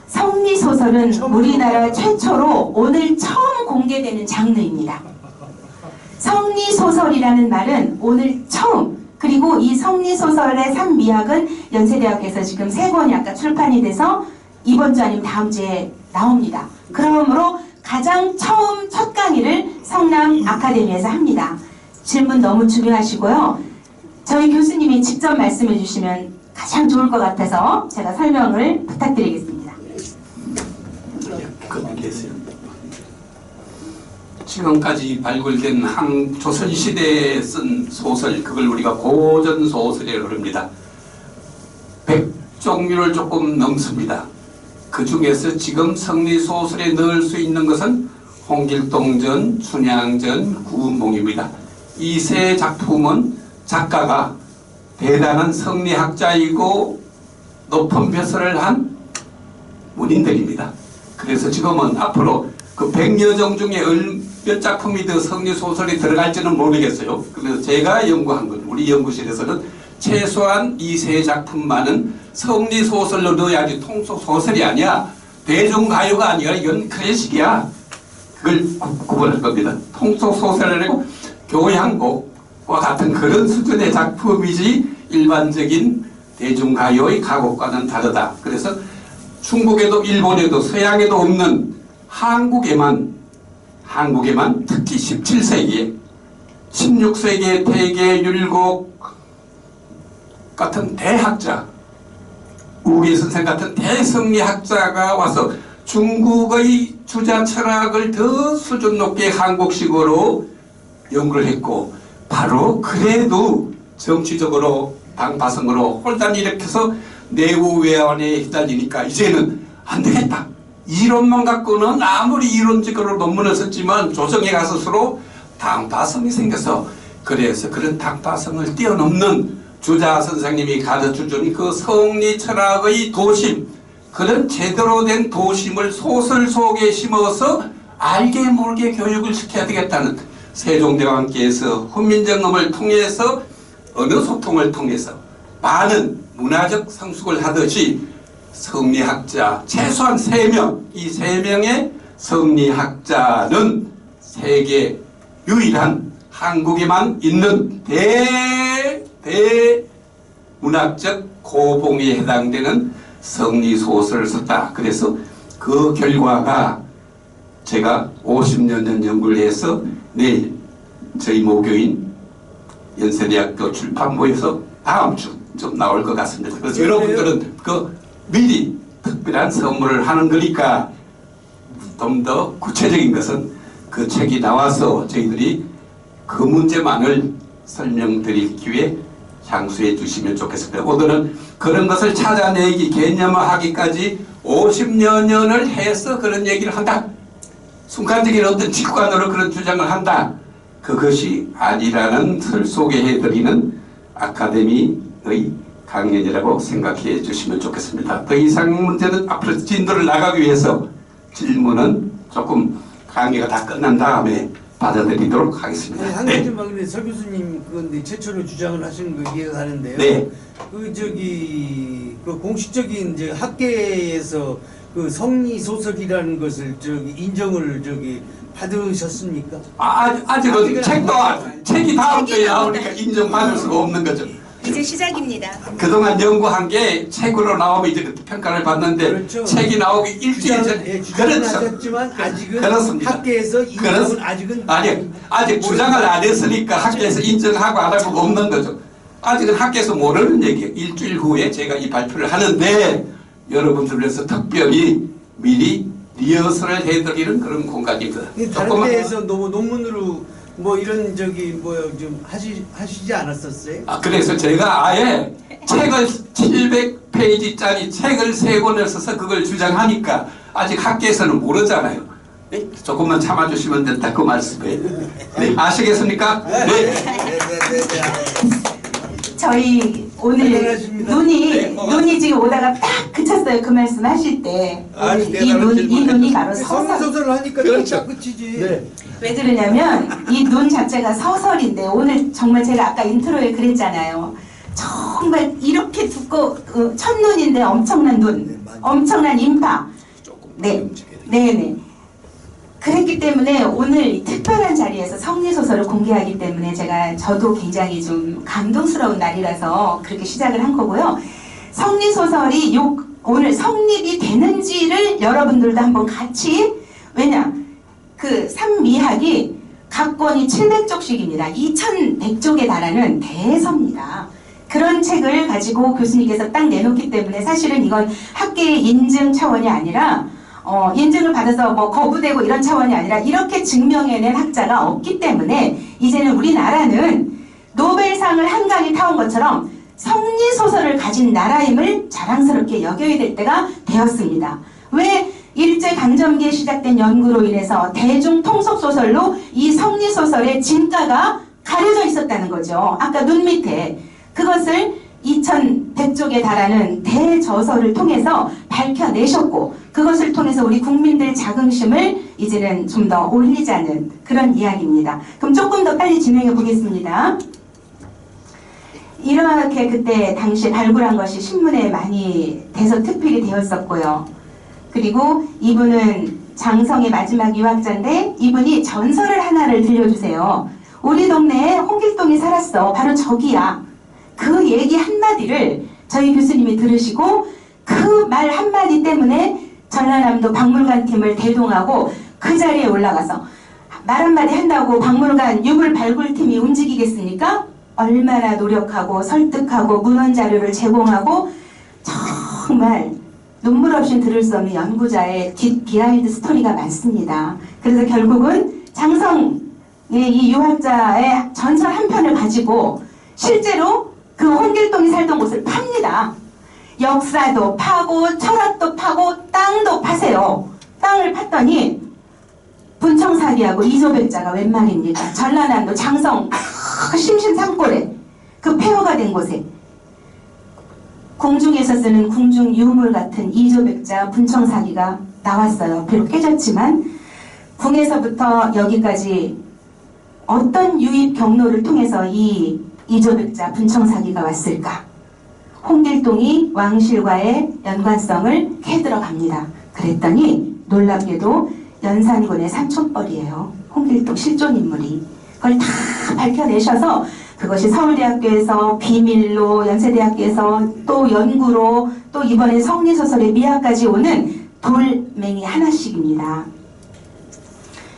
성리소설은 우리나라 최초로 오늘 처음 공개되는 장르입니다. 성리소설이라는 말은 오늘 처음, 그리고 이 성리소설의 산미학은 연세대학에서 지금 3권이 아까 출판이 돼서 이번 주 아니면 다음 주에 나옵니다. 그러므로 가장 처음 첫 강의를 성남 아카데미에서 합니다. 질문 너무 중요하시고요. 저희 교수님이 직접 말씀해 주시면 가장 좋을 것 같아서 제가 설명을 부탁드리겠습니다. 그렇게 했어요. 지금까지 발굴된 조선시대에 쓴 소설, 그걸 우리가 고전 소설이라고 합니다. 100종류를 조금 넘습니다. 그 중에서 지금 성리 소설에 넣을 수 있는 것은 홍길동전, 춘향전, 구운봉입니다. 이 세 작품은 작가가 대단한 성리학자이고 높은 벼슬을 한 문인들입니다. 그래서 지금은 앞으로 그 100여종 중에 몇 작품이 더 성리소설에 들어갈지는 모르겠어요. 그래서 제가 연구한 건, 우리 연구실에서는 최소한 이 세 작품만은 성리소설로 넣어야지 통속소설이 아니야. 대중가요가 아니라 이건 클래식이야. 그걸 구분할 겁니다. 통속소설이라고 교향곡과 같은 그런 수준의 작품이지 일반적인 대중가요의 가곡과는 다르다. 그래서 중국에도 일본에도 서양에도 없는 한국에만 특히 17세기에 16세기의 대개 율곡 같은 대학자, 우계 선생 같은 대성리학자가 와서 중국의 주자 철학을 더 수준 높게 한국식으로 연구를 했고, 바로 그래도 정치적으로 당파성으로 홀단이 일으켜서 내후외환에 휘달리니까 이제는 안 되겠다. 이론만 갖고는 아무리 이론적으로 논문을 썼지만 조정에 가서 서로 당파성이 생겨서, 그래서 그런 당파성을 뛰어넘는 주자 선생님이 가르쳐준 그 성리 철학의 도심, 그런 제대로 된 도심을 소설 속에 심어서 알게 모르게 교육을 시켜야 되겠다는, 세종대왕께서 훈민정음을 통해서 언어 소통을 통해서 많은 문화적 성숙을 하듯이 성리학자 최소한 3명, 이 3명의 성리학자는 세계 유일한 한국에만 있는 대문학적 고봉에 해당되는 성리소설을 썼다. 그래서 그 결과가 제가 50년 전 연구를 해서 내일 저희 모교인 연세대학교 출판부에서 다음 주 좀 나올 것 같습니다. 그래서 여러분들은 그 미리 특별한 선물을 하는 거니까 좀 더 구체적인 것은 그 책이 나와서 저희들이 그 문제만을 설명드릴 기회 향수해 주시면 좋겠습니다. 오늘은 그런 것을 찾아내기, 개념화하기까지 50여 년을 해서 그런 얘기를 한다. 순간적인 어떤 직관으로 그런 주장을 한다. 그것이 아니라는 틀 속에 해드리는 아카데미의 강연이라고 생각해 주시면 좋겠습니다. 더 이상 문제는 앞으로 진도를 나가기 위해서 질문은 조금 강의가 다 끝난 다음에 받아들이도록 하겠습니다. 한 가지만 근데 서 교수님 그건데 최초로 주장을 하시는 거 이해가 가는데요. 네. 그 공식적인 이제 학계에서 그 성리 소설이라는 것을 인정을 받으셨습니까? 아직은 책이 다음 주에 나오니까 인정받을 수가 없는 거죠. 이제 시작입니다. 그동안 연구한 게 책으로 나오면 이제 평가를 받는데, 그렇죠. 책이 나오기 일주일 전. 주장은 하셨지만 아직은 그렇습니다. 학계에서 인정은 아직은 아직 주장을 안 했으니까 학계에서 인정하고 안 하고 없는 거죠. 아직은 학계에서 모르는 얘기예요. 일주일 후에 제가 이 발표를 하는데 여러분들 위해서 특별히 미리 리허설을 해드리는 그런 공간입니다. 다른 데에서 너무 논문으로 뭐 이런 좀 하시지 않았었어요? 그래서 제가 아예 책을 700페이지짜리 책을 3권을 써서 그걸 주장하니까 아직 학계에서는 모르잖아요. 네? 조금만 참아주시면 된다 그 말씀이에요. 네, 아시겠습니까? 네. 저희 오늘 대단하십니다. 눈이 지금 오다가 딱 그쳤어요. 그 말씀 하실 때. 이 눈이 바로 서설. 소설을 하니까 그렇죠. 끝이지. 네. 왜 그러냐면 이 눈 자체가 서설인데, 오늘 정말 제가 아까 인트로에 그랬잖아요. 정말 이렇게 첫눈인데 엄청난 눈, 엄청난 인파. 네네. 그랬기 때문에 오늘 특별한 자리에서 성리소설을 공개하기 때문에 저도 굉장히 좀 감동스러운 날이라서 그렇게 시작을 한 거고요. 성리소설이 오늘 성립이 되는지를 여러분들도 한번 같이, 왜냐 그 삼미학이 각 권이 700쪽씩입니다. 2100쪽에 달하는 대서입니다. 그런 책을 가지고 교수님께서 딱 내놓기 때문에 사실은 이건 학계의 인증 차원이 아니라 인증을 받아서 뭐 거부되고 이런 차원이 아니라 이렇게 증명해낸 학자가 없기 때문에 이제는 우리나라는 노벨상을 한강이 타온 것처럼 성리소설을 가진 나라임을 자랑스럽게 여겨야 될 때가 되었습니다. 왜 일제강점기에 시작된 연구로 인해서 대중통속소설로 이 성리소설의 진가가 가려져 있었다는 거죠. 아까 눈 밑에 그것을 2100쪽에 달하는 대저서를 통해서 밝혀내셨고 그것을 통해서 우리 국민들 자긍심을 이제는 좀 더 올리자는 그런 이야기입니다. 그럼 조금 더 빨리 진행해 보겠습니다. 이렇게 그때 당시에 발굴한 것이 신문에 많이 대서특필이 되었었고요. 그리고 이분은 장성의 마지막 유학자인데 이분이 전설을 하나를 들려주세요. 우리 동네에 홍길동이 살았어. 바로 저기야. 그 얘기 한마디를 저희 교수님이 들으시고 그 말 한마디 때문에 전라남도 박물관 팀을 대동하고 그 자리에 올라가서 말 한마디 한다고 박물관 유물 발굴팀이 움직이겠습니까? 얼마나 노력하고 설득하고 문헌 자료를 제공하고 정말 눈물 없이 들을 수 없는 연구자의 뒷 비하인드 스토리가 많습니다. 그래서 결국은 장성의 이 유학자의 전설 한 편을 가지고 실제로 그 홍길동이 살던 곳을 팝니다. 역사도 파고 철학도 파고 땅도 파세요. 땅을 팠더니 분청사기하고 이조백자가 웬 말입니까? 전라남도 장성 심심산골에 그 폐허가 된 곳에 궁중에서 쓰는 궁중 유물 같은 이조백자 분청사기가 나왔어요. 비록 깨졌지만 궁에서부터 여기까지 어떤 유입 경로를 통해서 이 이조백자 분청사기가 왔을까? 홍길동이 왕실과의 연관성을 캐들어갑니다. 그랬더니 놀랍게도 연산군의 삼촌뻘이에요. 홍길동 실존인물이. 그걸 다 밝혀내셔서 그것이 서울대학교에서 비밀로, 연세대학교에서 또 연구로, 또 이번에 성리소설의 미학까지 오는 돌멩이 하나씩입니다.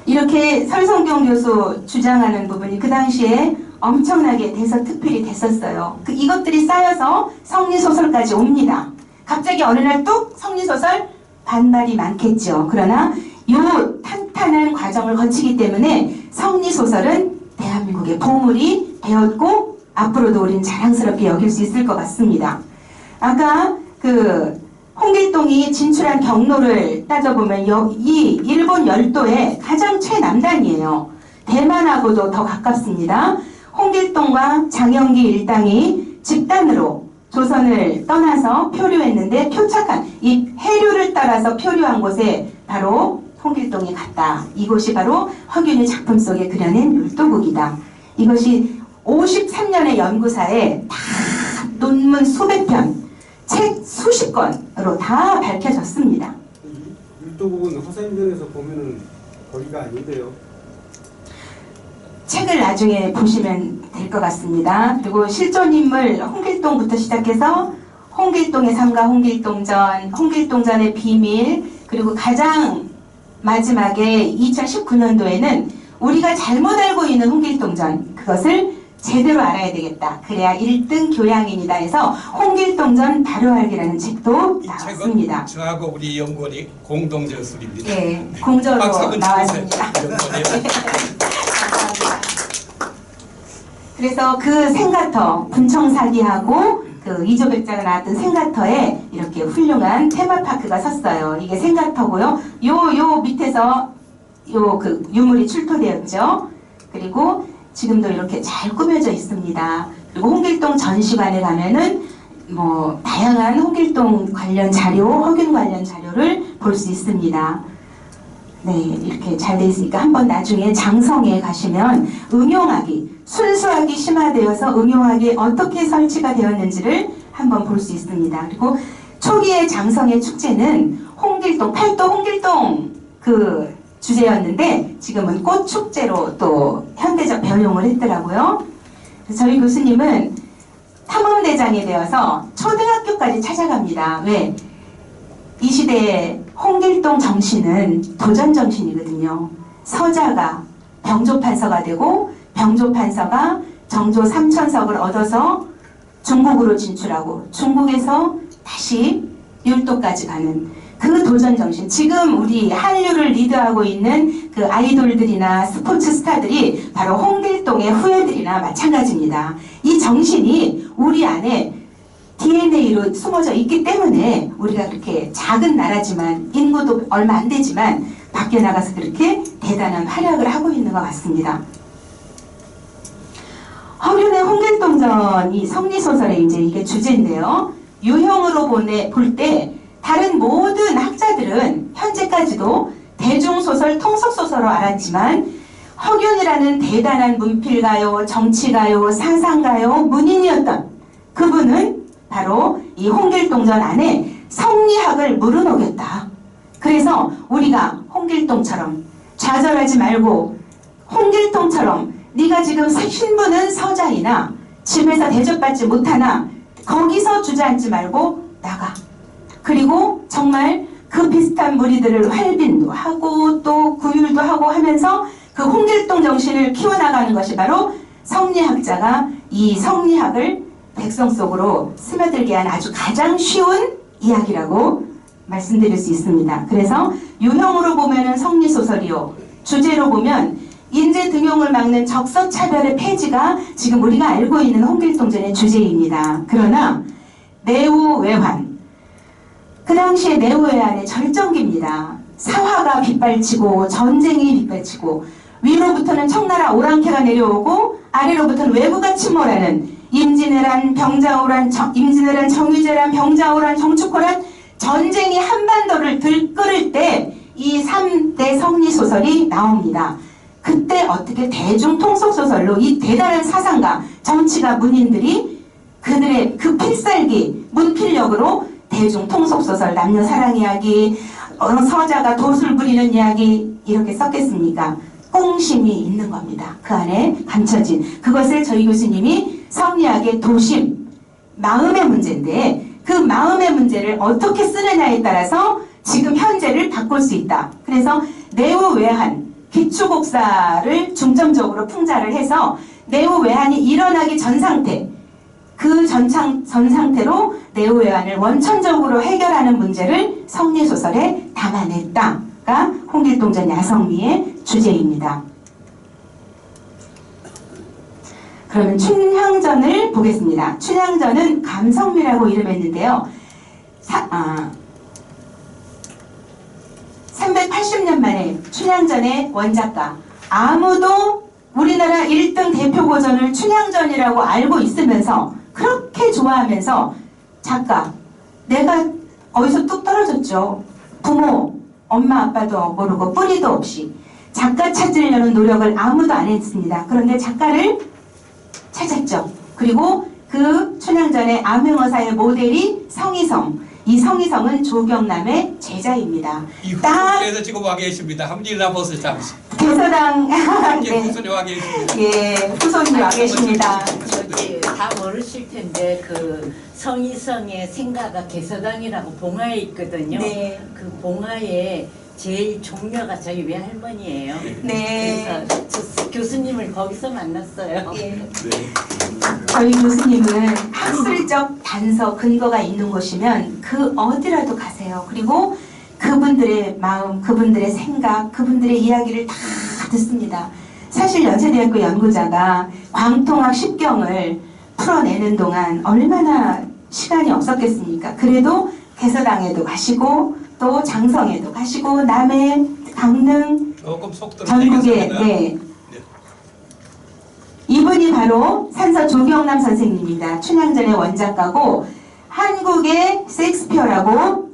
이렇게 설성경 교수 주장하는 부분이 그 당시에 엄청나게 대서특필이 됐었어요. 이것들이 쌓여서 성리소설까지 옵니다. 갑자기 어느 날 뚝 성리소설 반발이 많겠죠. 그러나 이 탄탄한 과정을 거치기 때문에 성리소설은 대한민국의 보물이 되었고 앞으로도 우리는 자랑스럽게 여길 수 있을 것 같습니다. 아까 그 홍길동이 진출한 경로를 따져보면 이 일본 열도의 가장 최남단이에요. 대만하고도 더 가깝습니다. 홍길동과 장영기 일당이 집단으로 조선을 떠나서 표류했는데 표착한 이 해류를 따라서 표류한 곳에 바로 홍길동이 갔다. 이곳이 바로 허균의 작품 속에 그려낸 율도국이다. 이것이 53년의 연구사에 다 논문 수백 편, 책 수십 권으로 다 밝혀졌습니다. 율도국은 허사인전에서 보면은 거기가 아닌데요. 책을 나중에 보시면 될 것 같습니다. 그리고 실존인물 홍길동부터 시작해서 홍길동의 삶과 홍길동전, 홍길동전의 비밀, 그리고 가장 마지막에 2019년도에는 우리가 잘못 알고 있는 홍길동전, 그것을 제대로 알아야 되겠다. 그래야 1등 교양인이다 해서 홍길동전 바로 알기라는 책도 나왔습니다. 저하고 우리 연구원이 공동 저술입니다. 네, 공저로 나왔습니다. 그래서 그 생가터, 분청사기하고 그 이조백자가 나왔던 생가터에 이렇게 훌륭한 테마파크가 섰어요. 이게 생가터고요. 요 밑에서 그 유물이 출토되었죠. 그리고 지금도 이렇게 잘 꾸며져 있습니다. 그리고 홍길동 전시관에 가면은 뭐 다양한 홍길동 관련 자료, 허균 관련 자료를 볼 수 있습니다. 네, 이렇게 잘 돼 있으니까 한번 나중에 장성에 가시면 응용하기, 순수하기 심화되어서 응용하기 어떻게 설치가 되었는지를 한번 볼 수 있습니다. 그리고 초기의 장성의 축제는 홍길동, 팔도 홍길동 그 주제였는데 지금은 꽃축제로 또 현대적 변용을 했더라고요. 그래서 저희 교수님은 탐험대장이 되어서 초등학교까지 찾아갑니다. 왜? 이 시대의 홍길동 정신은 도전 정신이거든요. 서자가 병조판서가 되고 병조판서가 정조 3천석을 얻어서 중국으로 진출하고 중국에서 다시 율도까지 가는 그 도전 정신, 지금 우리 한류를 리드하고 있는 그 아이돌들이나 스포츠 스타들이 바로 홍길동의 후예들이나 마찬가지입니다. 이 정신이 우리 안에 DNA로 숨어져 있기 때문에 우리가 그렇게 작은 나라지만 인구도 얼마 안 되지만 밖에 나가서 그렇게 대단한 활약을 하고 있는 것 같습니다. 허균의 홍길동전이 성리소설의 이제 이게 주제인데요. 유형으로 볼 때 다른 모든 학자들은 현재까지도 대중소설, 통속소설로 알았지만 허균이라는 대단한 문필가요, 정치가요, 상상가요, 문인이었던 그분은 바로 이 홍길동전 안에 성리학을 물어놓겠다. 그래서 우리가 홍길동처럼 좌절하지 말고 홍길동처럼 네가 지금 신분은 서자이나 집에서 대접받지 못하나 거기서 주저앉지 말고 나가. 그리고 정말 그 비슷한 무리들을 활빈도 하고 또 구휼도 하고 하면서 그 홍길동 정신을 키워나가는 것이 바로 성리학자가 이 성리학을 백성 속으로 스며들게 한 아주 가장 쉬운 이야기라고 말씀드릴 수 있습니다. 그래서 유형으로 보면은 성리소설이요. 주제로 보면 인재 등용을 막는 적서차별의 폐지가 지금 우리가 알고 있는 홍길동전의 주제입니다. 그러나 내우외환, 그 당시에 내우외환의 절정기입니다. 사화가 빗발치고 전쟁이 빗발치고 위로부터는 청나라 오랑캐가 내려오고 아래로부터는 외구가 침몰하는 임진왜란, 병자호란, 임진왜란, 정유재란, 병자호란, 정축호란 전쟁이 한반도를 들끓을 때 이 3대 성리소설이 나옵니다. 그때 어떻게 대중통속소설로 이 대단한 사상가, 정치가, 문인들이 그들의 그 필살기, 문필력으로 대중통속소설, 남녀 사랑 이야기, 서자가 도술 부리는 이야기 이렇게 썼겠습니까? 꽁심이 있는 겁니다. 그 안에 감춰진 그것을 저희 교수님이 성리학의 도심, 마음의 문제인데 그 마음의 문제를 어떻게 쓰느냐에 따라서 지금 현재를 바꿀 수 있다. 그래서 내우외환, 기초곡사를 중점적으로 풍자를 해서 내우외환이 일어나기 전 상태, 그 전 상태로 내우외환을 원천적으로 해결하는 문제를 성리소설에 담아냈다가 홍길동전 야성미의 주제입니다. 그러면 춘향전을 보겠습니다. 춘향전은 감성미라고 이름했는데요. 380년 만에 춘향전의 원작가, 아무도 우리나라 1등 대표 고전을 춘향전이라고 알고 있으면서 그렇게 좋아하면서 작가, 내가 어디서 뚝 떨어졌죠. 부모, 엄마 아빠도 모르고 뿌리도 없이 작가 찾으려는 노력을 아무도 안 했습니다. 그런데 작가를 찾았죠. 그리고 그 춘향전의 암행어사의 모델이 성희성. 이 성희성은 조경남의 제자입니다. 이 후손에서 지금 와 계십니다. 한번 일어나보세요 잠시. 개서당 네. 후손이 와 계십니다. 예, 후손이 와 계십니다. 저기 다 모르실 텐데 그 성희성의 생가가 개서당이라고 봉화에 있거든요. 네. 그 봉화에 제일 종려가 저희 외할머니예요. 네. 그래서 저 교수님을 거기서 만났어요. 예. 네. 저희 교수님은 학술적 단서 근거가 있는 곳이면 그 어디라도 가세요. 그리고 그분들의 마음, 그분들의 생각, 그분들의 이야기를 다 듣습니다. 사실 연세대학교 연구자가 광통학 10경을 풀어내는 동안 얼마나 시간이 없었겠습니까? 그래도 개서당에도 가시고 또 장성에도 가시고 남해, 강릉, 조금 속도를 전국에 내겠습니다. 네. 이분이 바로 산서 조경남 선생님입니다. 춘향전의 원작가고 한국의 셰익스피어라고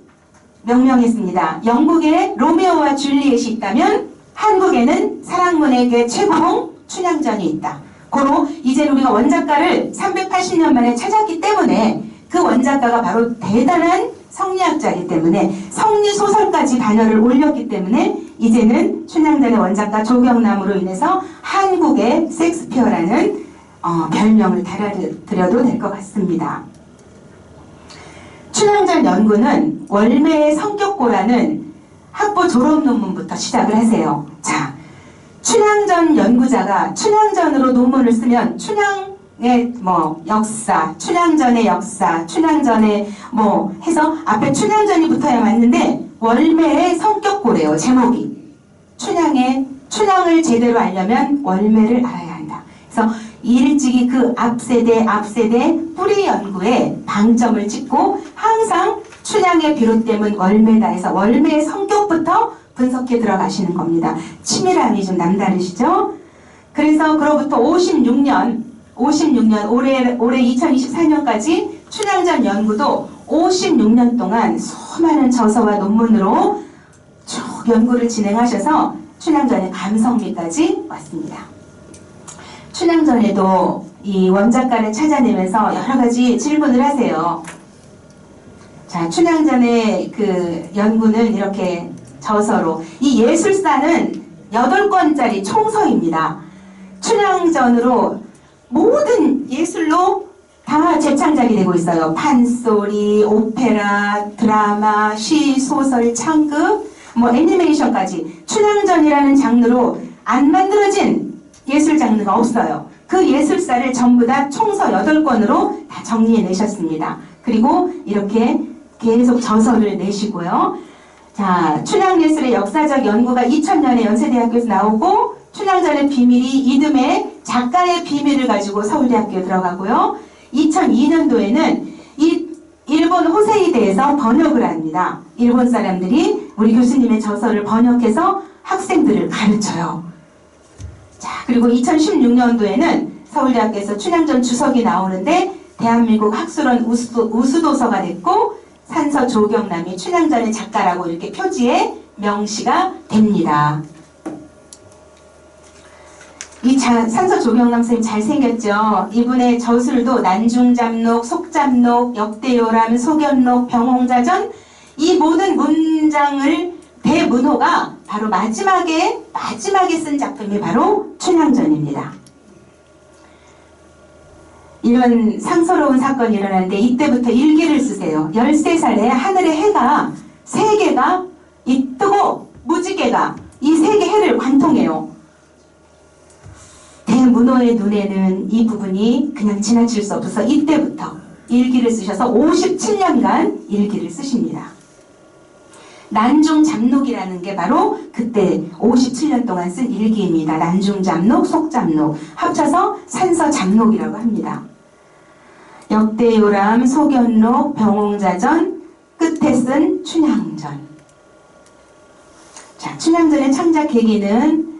명명했습니다. 영국에 로미오와 줄리엣이 있다면 한국에는 사랑문학의 최고봉 춘향전이 있다. 고로 이제 우리가 원작가를 380년 만에 찾았기 때문에 그 원작가가 바로 대단한 성리학자이기 때문에 성리소설까지 반열을 올렸기 때문에 이제는 춘향전의 원작가 조경남으로 인해서 한국의 셰익스피어라는 별명을 달아드려도 될 것 같습니다. 춘향전 연구는 월매의 성격고라는 학부 졸업 논문부터 시작을 하세요. 자, 춘향전 연구자가 춘향전으로 논문을 쓰면 춘향의 역사, 춘향전의 역사, 춘향전의 해서 앞에 춘향전이 붙어야 맞는데 월매의 성격고래요. 제목이. 춘향을 제대로 알려면 월매를 알아야 한다. 그래서 일찍이 그 앞세대 뿌리 연구에 방점을 찍고 항상 춘향에 비롯되면 월매다 해서 월매의 성격부터 분석해 들어가시는 겁니다. 치밀함이 좀 남다르시죠? 그래서 그로부터 56년 올해 2024년까지 춘향전 연구도 56년 동안 수많은 저서와 논문으로 쭉 연구를 진행하셔서 춘향전의 감성미까지 왔습니다. 춘향전에도 이 원작가를 찾아내면서 여러 가지 질문을 하세요. 자, 춘향전의 그 연구는 이렇게 저서로, 이 예술사는 8권짜리 총서입니다. 춘향전으로 모든 예술로 다 재창작이 되고 있어요. 판소리, 오페라, 드라마, 시, 소설, 창극, 애니메이션까지 춘향전이라는 장르로 안 만들어진 예술 장르가 없어요. 그 예술사를 전부 다 총서 8권으로 다 정리해 내셨습니다. 그리고 이렇게 계속 저서를 내시고요. 자, 춘향예술의 역사적 연구가 2000년에 연세대학교에서 나오고, 춘향전의 비밀이 이듬해 작가의 비밀을 가지고 서울대학교에 들어가고요. 2002년도에는 이 일본 호세이대에서 번역을 합니다. 일본 사람들이 우리 교수님의 저서를 번역해서 학생들을 가르쳐요. 자, 그리고 2016년도에는 서울대학교에서 춘향전 주석이 나오는데 대한민국 학술원 우수도서가 됐고, 산서 조경남이 춘향전의 작가라고 이렇게 표지에 명시가 됩니다. 이 산서 조경남 선생님 잘생겼죠? 이분의 저술도 난중잡록, 속잡록, 역대요람, 소견록, 병홍자전, 이 모든 문장을 대문호가 바로 마지막에 쓴 작품이 바로 춘향전입니다. 이런 상서로운 사건이 일어났는데 이때부터 일기를 쓰세요. 13살에 하늘의 해가 3개가 뜨고 무지개가 이 3개 해를 관통해요. 대문호의 눈에는 이 부분이 그냥 지나칠 수 없어서 이때부터 일기를 쓰셔서 57년간 일기를 쓰십니다. 난중잡록이라는 게 바로 그때 57년 동안 쓴 일기입니다. 난중잡록, 속잡록 합쳐서 산서잡록이라고 합니다. 역대요람, 소견록, 병홍자전, 끝에 쓴 춘향전. 자, 춘향전의 창작 계기는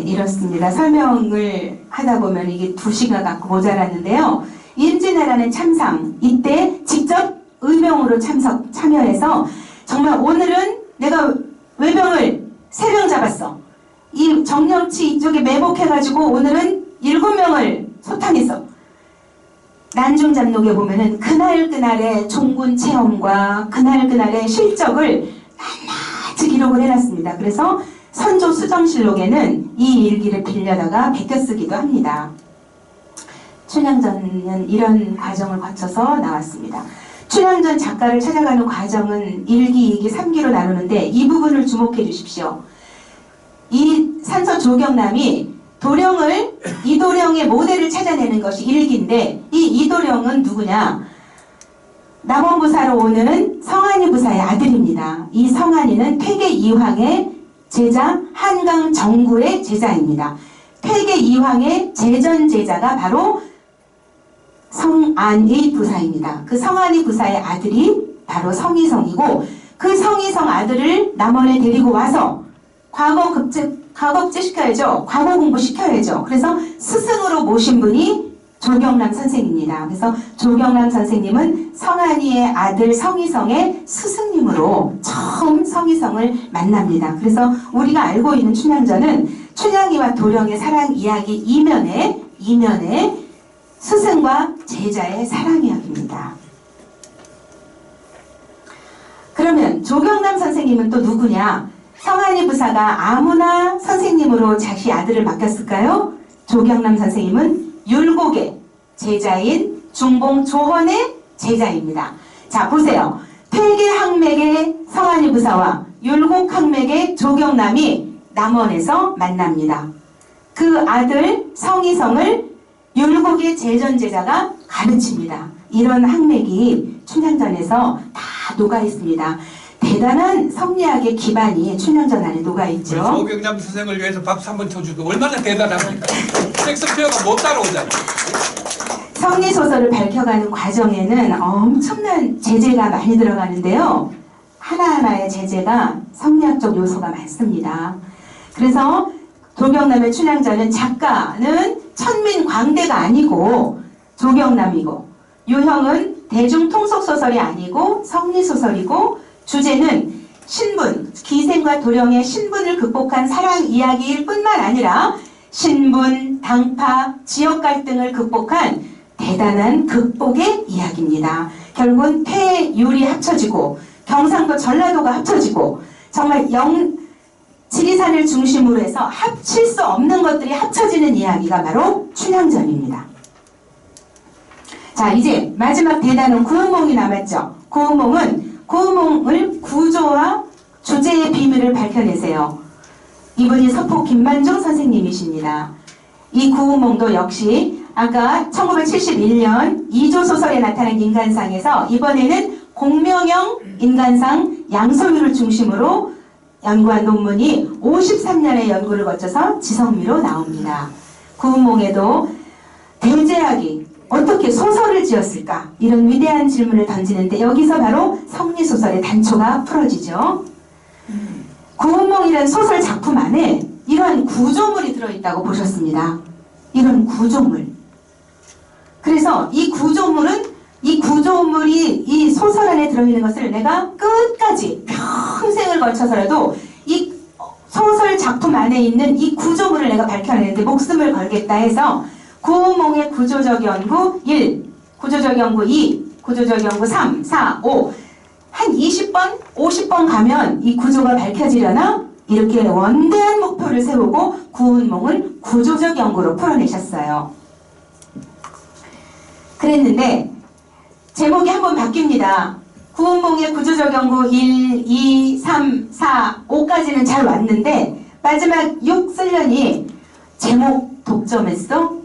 이렇습니다. 설명을 하다 보면 이게 2시간 갖고 모자랐는데요. 임진왜란의 참상, 이때 직접 의병으로 참여해서 정말 오늘은 내가 외병을 3명 잡았어. 이 정령치 이쪽에 매복해가지고 오늘은 7명을 소탕했어. 난중잡록에 보면은 그날그날의 종군 체험과 그날그날의 실적을 낱낱이 기록을 해놨습니다. 그래서 선조 수정실록에는 이 일기를 빌려다가 베껴 쓰기도 합니다. 춘향전은 이런 과정을 거쳐서 나왔습니다. 춘향전 작가를 찾아가는 과정은 1기, 2기, 3기로 나누는데 이 부분을 주목해 주십시오. 이 산서 조경남이 이도령의 모델을 찾아내는 것이 1기인데 이 이도령은 누구냐? 남원부사로 오는 성안이 부사의 아들입니다. 이 성안이는 퇴계 이황의 제자 한강 정구의 제자입니다. 퇴계 이황의 제전 제자가 바로 성안의 부사입니다. 그 성안의 부사의 아들이 바로 성희성이고 그 성희성 아들을 남원에 데리고 와서 과거급제 시켜야죠. 과거 공부 시켜야죠. 그래서 스승으로 모신 분이 조경남 선생입니다. 그래서 조경남 선생님은 성안이의 아들 성희성의 스승님으로 처음 성희성을 만납니다. 그래서 우리가 알고 있는 춘향전은 춘향이와 도령의 사랑 이야기 이면에 스승과 제자의 사랑 이야기입니다. 그러면 조경남 선생님은 또 누구냐? 성안이 부사가 아무나 선생님으로 자기 아들을 맡겼을까요? 조경남 선생님은 율곡의 제자인 중봉 조헌의 제자입니다. 자, 보세요. 퇴계 항맥의 성안이 부사와 율곡 항맥의 조경남이 남원에서 만납니다. 그 아들 성희성을 율곡의 제전제자가 가르칩니다. 이런 항맥이 춘향전에서 다 녹아 있습니다. 대단한 성리학의 기반이 춘향전 안에 녹아 우리 있죠. 조경남 선생을 위해서 박수 한번 쳐주고 얼마나 대단합니까? 섹스피어가 못 따라오잖아요. 성리소설을 밝혀가는 과정에는 엄청난 제재가 많이 들어가는데요. 하나하나의 제재가 성리학적 요소가 많습니다. 그래서 조경남의 춘향전은 작가는 천민광대가 아니고 조경남이고, 유형은 대중통속소설이 아니고 성리소설이고, 주제는 신분, 기생과 도령의 신분을 극복한 사랑 이야기일 뿐만 아니라 신분, 당파, 지역 갈등을 극복한 대단한 극복의 이야기입니다. 결국은 폐, 유리 합쳐지고 경상도, 전라도가 합쳐지고 정말 지리산을 중심으로 해서 합칠 수 없는 것들이 합쳐지는 이야기가 바로 춘향전입니다. 자, 이제 마지막 대단원 구운몽이 남았죠. 구운몽을 구조와 주제의 비밀을 밝혀내세요. 이분이 서포 김만종 선생님이십니다. 이 구운몽도 역시 아까 1971년 2조 소설에 나타난 인간상에서 이번에는 공명형 인간상 양소유를 중심으로 연구한 논문이 53년의 연구를 거쳐서 지성미로 나옵니다. 구운몽에도 대제학이 어떻게 소설을 지었을까? 이런 위대한 질문을 던지는데 여기서 바로 성리소설의 단초가 풀어지죠. 구운몽이라는 소설 작품 안에 이러한 구조물이 들어있다고 보셨습니다. 이런 구조물. 그래서 이 구조물이 이 소설 안에 들어있는 것을 내가 끝까지 평생을 거쳐서라도 이 소설 작품 안에 있는 이 구조물을 내가 밝혀내는데 목숨을 걸겠다 해서 구운몽의 구조적 연구 1, 구조적 연구 2, 구조적 연구 3, 4, 5 한 20번, 50번 가면 이 구조가 밝혀지려나? 이렇게 원대한 목표를 세우고 구운몽을 구조적 연구로 풀어내셨어요. 그랬는데 제목이 한번 바뀝니다. 구운몽의 구조적 연구 1, 2, 3, 4, 5까지는 잘 왔는데 마지막 6 쓰려니 제목 독점했어?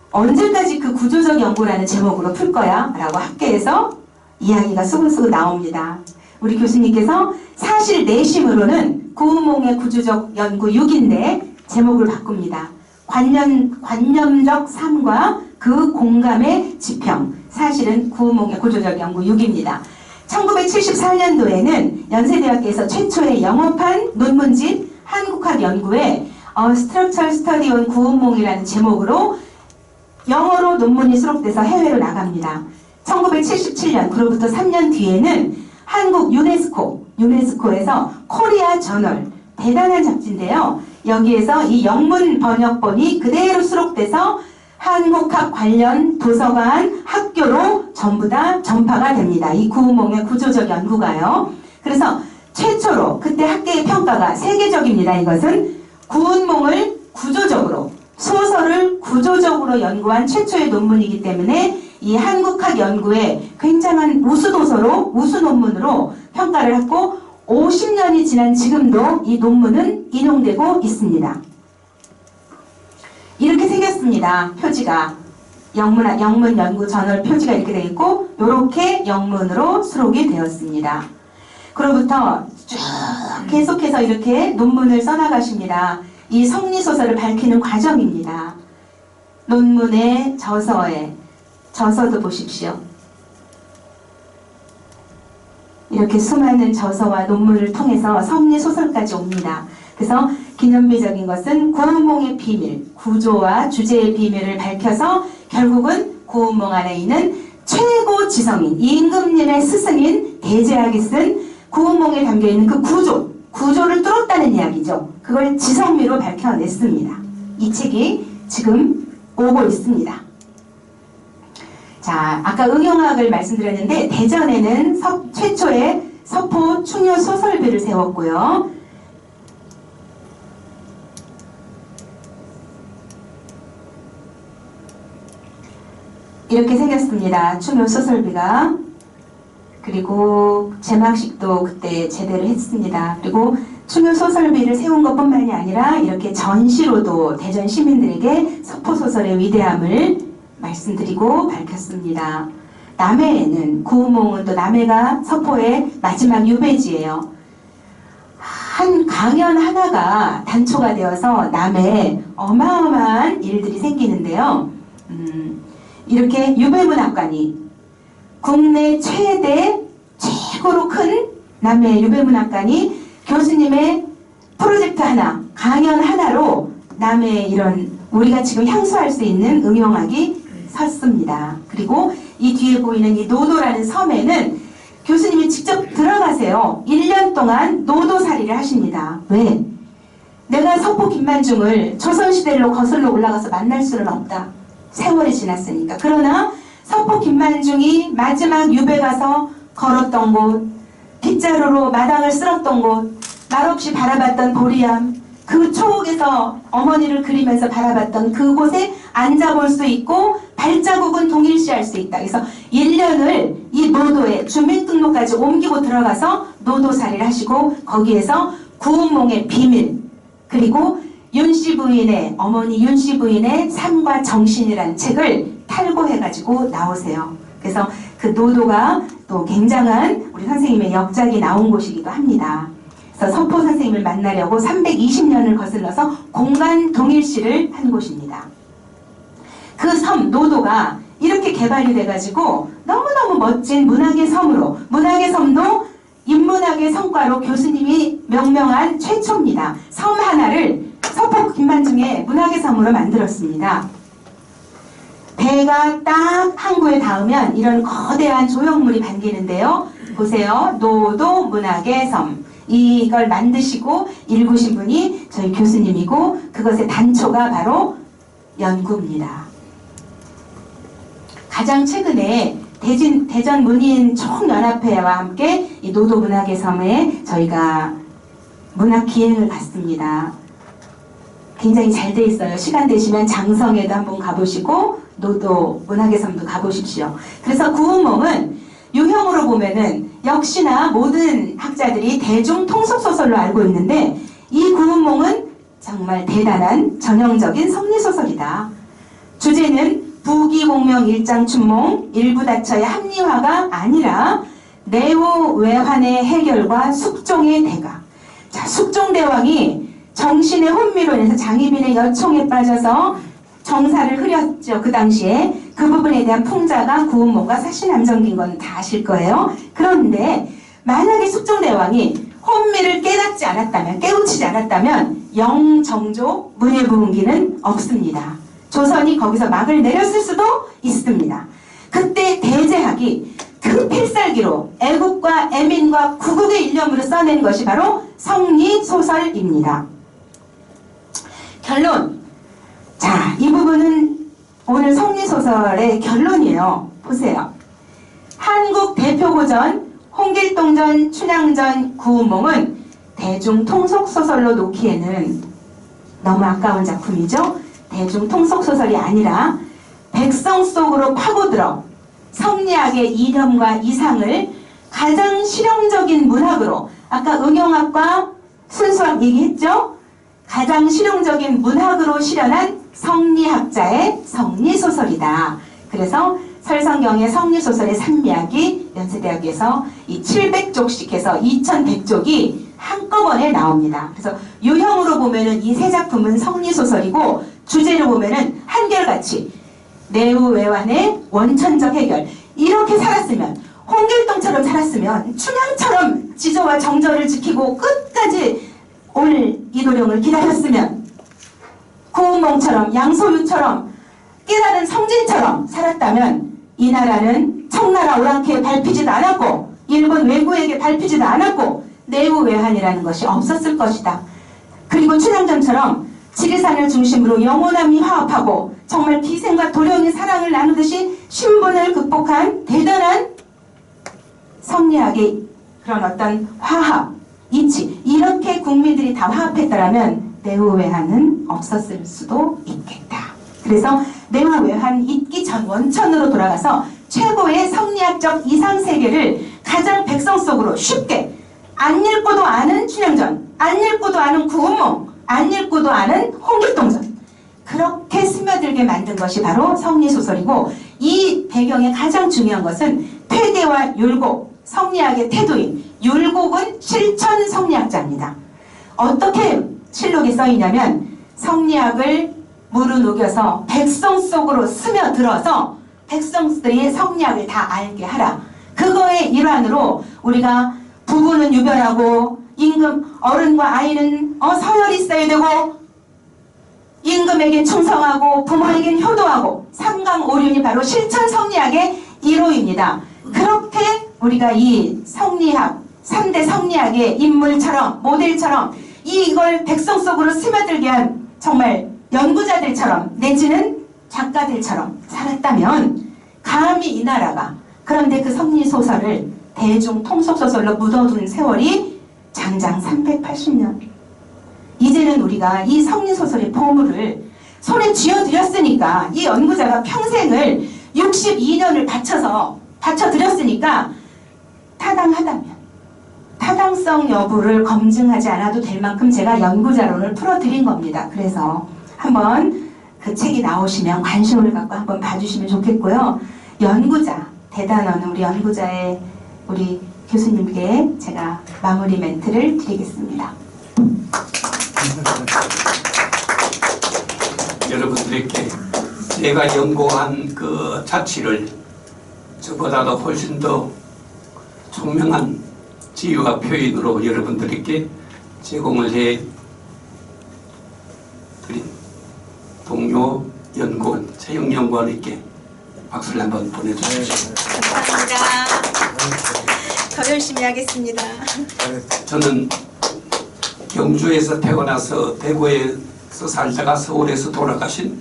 언제까지 그 구조적 연구라는 제목으로 풀 거야? 라고 학계에서 이야기가 수근수근 나옵니다. 우리 교수님께서 사실 내심으로는 구운몽의 구조적 연구 6인데 제목을 바꿉니다. 관념적 삶과 그 공감의 지평. 사실은 구운몽의 구조적 연구 6입니다. 1974년도에는 연세대학교에서 최초의 영업한 논문집 한국학 연구에 Structural Study on 구운몽이라는 제목으로 영어로 논문이 수록돼서 해외로 나갑니다. 1977년, 그로부터 3년 뒤에는 한국 유네스코에서 코리아 저널, 대단한 잡지인데요. 여기에서 이 영문 번역본이 그대로 수록돼서 한국학 관련 도서관, 학교로 전부 다 전파가 됩니다. 이 구운몽의 구조적 연구가요. 그래서 최초로 그때 학계의 평가가 세계적입니다. 이것은 구운몽을 구조적으로, 소설을 구조적으로 연구한 최초의 논문이기 때문에 이 한국학 연구의 굉장한 우수도서로, 우수 논문으로 평가를 했고 50년이 지난 지금도 이 논문은 인용되고 있습니다. 이렇게 생겼습니다. 표지가. 영문 연구 저널 표지가 이렇게 되어 있고 이렇게 영문으로 수록이 되었습니다. 그로부터 쭉 계속해서 이렇게 논문을 써나가십니다. 이 성리소설을 밝히는 과정입니다. 논문의 저서도 보십시오. 이렇게 수많은 저서와 논문을 통해서 성리소설까지 옵니다. 그래서 기념비적인 것은 구운몽의 비밀, 구조와 주제의 비밀을 밝혀서 결국은 구운몽 안에 있는 최고 지성인, 임금님의 스승인 대제학이 쓴 구운몽에 담겨있는 그 구조를 뚫었다는 이야기죠. 그걸 지성미로 밝혀냈습니다. 이 책이 지금 오고 있습니다. 자, 아까 응용학을 말씀드렸는데 대전에는 최초의 서포 충효 소설비를 세웠고요. 이렇게 생겼습니다. 충효 소설비가. 그리고 제막식도 그때 제대로 했습니다. 그리고 충효 소설비를 세운 것뿐만이 아니라 이렇게 전시로도 대전 시민들에게 서포 소설의 위대함을 말씀드리고 밝혔습니다. 남해에는 구운몽은 또 남해가 서포의 마지막 유배지예요. 한 강연 하나가 단초가 되어서 남해에 어마어마한 일들이 생기는데요. 이렇게 유배문학관이 국내 최고로 큰 남해 유배문학관이 교수님의 프로젝트 하나, 강연 하나로 남해 이런 우리가 지금 향수할 수 있는 응용학이 섰습니다. 그리고 이 뒤에 보이는 이 노도라는 섬에는 교수님이 직접 들어가세요. 1년 동안 노도살이를 하십니다. 왜? 내가 서포 김만중을 조선시대로 거슬러 올라가서 만날 수는 없다. 세월이 지났으니까. 그러나 서포 김만중이 마지막 유배 가서 걸었던 곳, 빗자루로 마당을 쓸었던 곳, 말없이 바라봤던 보리암, 그 초옥에서 어머니를 그리면서 바라봤던 그곳에 앉아볼 수 있고 발자국은 동일시할 수 있다. 그래서 1년을 이 노도에 주민등록까지 옮기고 들어가서 노도살이를 하시고 거기에서 구운몽의 비밀, 그리고 윤씨 부인의 어머니 윤씨 부인의 삶과 정신이라는 책을 탈고해가지고 나오세요. 그래서 그 노도가 또 굉장한 우리 선생님의 역작이 나온 곳이기도 합니다. 그래서 서포 선생님을 만나려고 320년을 거슬러서 공간 동일시를 한 곳입니다. 그 섬 노도가 이렇게 개발이 돼가지고 너무너무 멋진 문학의 섬으로, 문학의 섬도 인문학의 성과로 교수님이 명명한 최초입니다. 섬 하나를 서포 김만중의 문학의 섬으로 만들었습니다. 배가 딱 항구에 닿으면 이런 거대한 조형물이 반기는데요. 보세요. 노도 문학의 섬. 이걸 만드시고 일구신 분이 저희 교수님이고 그것의 단초가 바로 연구입니다. 가장 최근에 대전 문인 총연합회와 함께 이 노도 문학의 섬에 저희가 문학 기행을 갔습니다. 굉장히 잘 돼 있어요. 시간 되시면 장성에도 한번 가보시고 노도 문학의 섬도 가보십시오. 그래서 구운몽은 유형으로 보면은 역시나 모든 학자들이 대중 통속소설로 알고 있는데 이 구운몽은 정말 대단한 전형적인 성리소설이다. 주제는 부귀공명 일장춘몽 일부 다처의 합리화가 아니라 내후 외환의 해결과 숙종의 대가. 자, 숙종대왕이 정신의 혼미로 인해서 장희빈의 여총에 빠져서 정사를 흐렸죠. 그 당시에 그 부분에 대한 풍자가 구운몽과 사시남정기인 건 다 아실 거예요. 그런데 만약에 숙종대왕이 혼미를 깨닫지 않았다면, 깨우치지 않았다면 영정조 문예부흥기는 없습니다. 조선이 거기서 막을 내렸을 수도 있습니다. 그때 대제학이 그 필살기로 애국과 애민과 구국의 일념으로 써낸 것이 바로 성리소설입니다. 결론. 자, 이 부분은 오늘 성리소설의 결론이에요. 보세요. 한국 대표고전, 홍길동전, 춘향전, 구운몽은 대중통속소설로 놓기에는 너무 아까운 작품이죠. 대중통속소설이 아니라 백성 속으로 파고들어 성리학의 이념과 이상을 가장 실용적인 문학으로, 아까 응용학과 순수학 얘기했죠? 가장 실용적인 문학으로 실현한 성리학자의 성리소설이다. 그래서 설성경의 성리소설의 산미학이 연세대학에서 이 700쪽씩 해서 2100쪽이 한꺼번에 나옵니다. 그래서 유형으로 보면은 이 세 작품은 성리소설이고 주제로 보면은 한결같이 내후 외환의 원천적 해결. 이렇게 살았으면, 홍길동처럼 살았으면, 춘향처럼 지조와 정절을 지키고 끝까지 올 이도령을 기다렸으면, 구운몽처럼 양소유처럼 깨달은 성진처럼 살았다면 이 나라는 청나라 오랑캐에 밟히지도 않았고 일본 왜구에게 밟히지도 않았고 내후 외환이라는 것이 없었을 것이다. 그리고 춘향전처럼 지리산을 중심으로 영원함이 화합하고 정말 기생과 도령의 사랑을 나누듯이 신분을 극복한 대단한 성리학의 그런 어떤 화합, 이치, 이렇게 국민들이 다 화합했다라면 내후 외환은 없었을 수도 있겠다. 그래서 내후 외환 있기 전 원천으로 돌아가서 최고의 성리학적 이상세계를 가장 백성 속으로 쉽게 안 읽고도 아는 춘향전, 안 읽고도 아는 구운몽, 안 읽고도 아는 홍길동전, 그렇게 스며들게 만든 것이 바로 성리소설이고, 이 배경에 가장 중요한 것은 퇴계와 율곡, 성리학의 태도인 율곡은 실천 성리학자입니다. 어떻게 실록에 써있냐면 성리학을 무르녹여서 백성 속으로 스며들어서 백성들이 성리학을 다 알게 하라. 그거의 일환으로 우리가 부부는 유별하고 임금 어른과 아이는 서열이 있어야 되고 임금에겐 충성하고 부모에겐 효도하고 삼강오륜이 바로 실천 성리학의 1호입니다. 그렇게 우리가 이 성리학 3대 성리학의 인물처럼 모델처럼 이걸 백성 속으로 스며들게 한 정말 연구자들처럼 내지는 작가들처럼 살았다면 감히 이 나라가 그런데 그 성리소설을 대중 통속소설로 묻어둔 세월이 장장 380년. 이제는 우리가 이 성리소설의 보물을 손에 쥐어드렸으니까 이 연구자가 평생을 62년을 바쳐드렸으니까 타당하다면 타당성 여부를 검증하지 않아도 될 만큼 제가 연구자론을 풀어드린 겁니다. 그래서 한번 그 책이 나오시면 관심을 갖고 한번 봐주시면 좋겠고요. 연구자, 대단원 우리 연구자의 우리 교수님께 제가 마무리 멘트를 드리겠습니다. 여러분들에게 제가 연구한 그 자취를 저보다도 훨씬 더 총명한 지휘와 표현으로 여러분들에게 제공을 해 드린 동료 연구원, 채용연구원에게 박수를 한번 보내주십시오. 감사합니다. 더 열심히 하겠습니다. 저는 경주에서 태어나서 대구에서 살다가 서울에서 돌아가신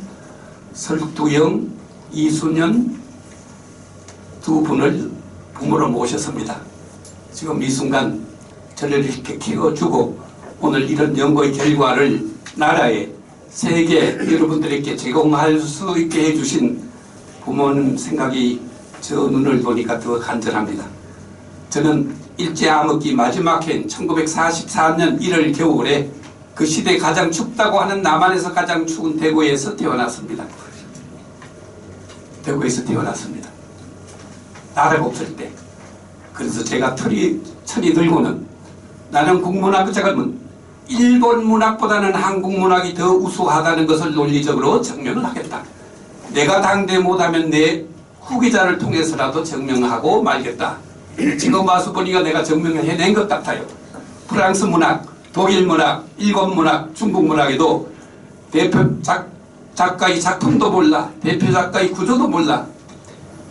설두영, 이순연 두 분을 부모로 모셨습니다. 지금 이 순간 저를 이렇게 키워주고 오늘 이런 연구의 결과를 나라에 세계 여러분들에게 제공할 수 있게 해주신 부모님 생각이 저 눈을 보니까 더 간절합니다. 저는 일제암흑기 마지막 해인 1944년 1월 겨울에 그 시대 가장 춥다고 하는 남한에서 가장 추운 대구에서 태어났습니다. 대구에서 태어났습니다. 나라가 없을 때. 그래서 제가 철이 들고는 나는 국문학자라면 일본 문학보다는 한국 문학이 더 우수하다는 것을 논리적으로 증명을 하겠다. 내가 당대 못하면 내 후기자를 통해서라도 증명하고 말겠다. 지금 와서 보니까 내가 증명을 해낸 것 같아요. 프랑스 문학, 독일 문학, 일본 문학, 중국 문학에도 대표 작가의 작품도 몰라, 대표 작가의 구조도 몰라.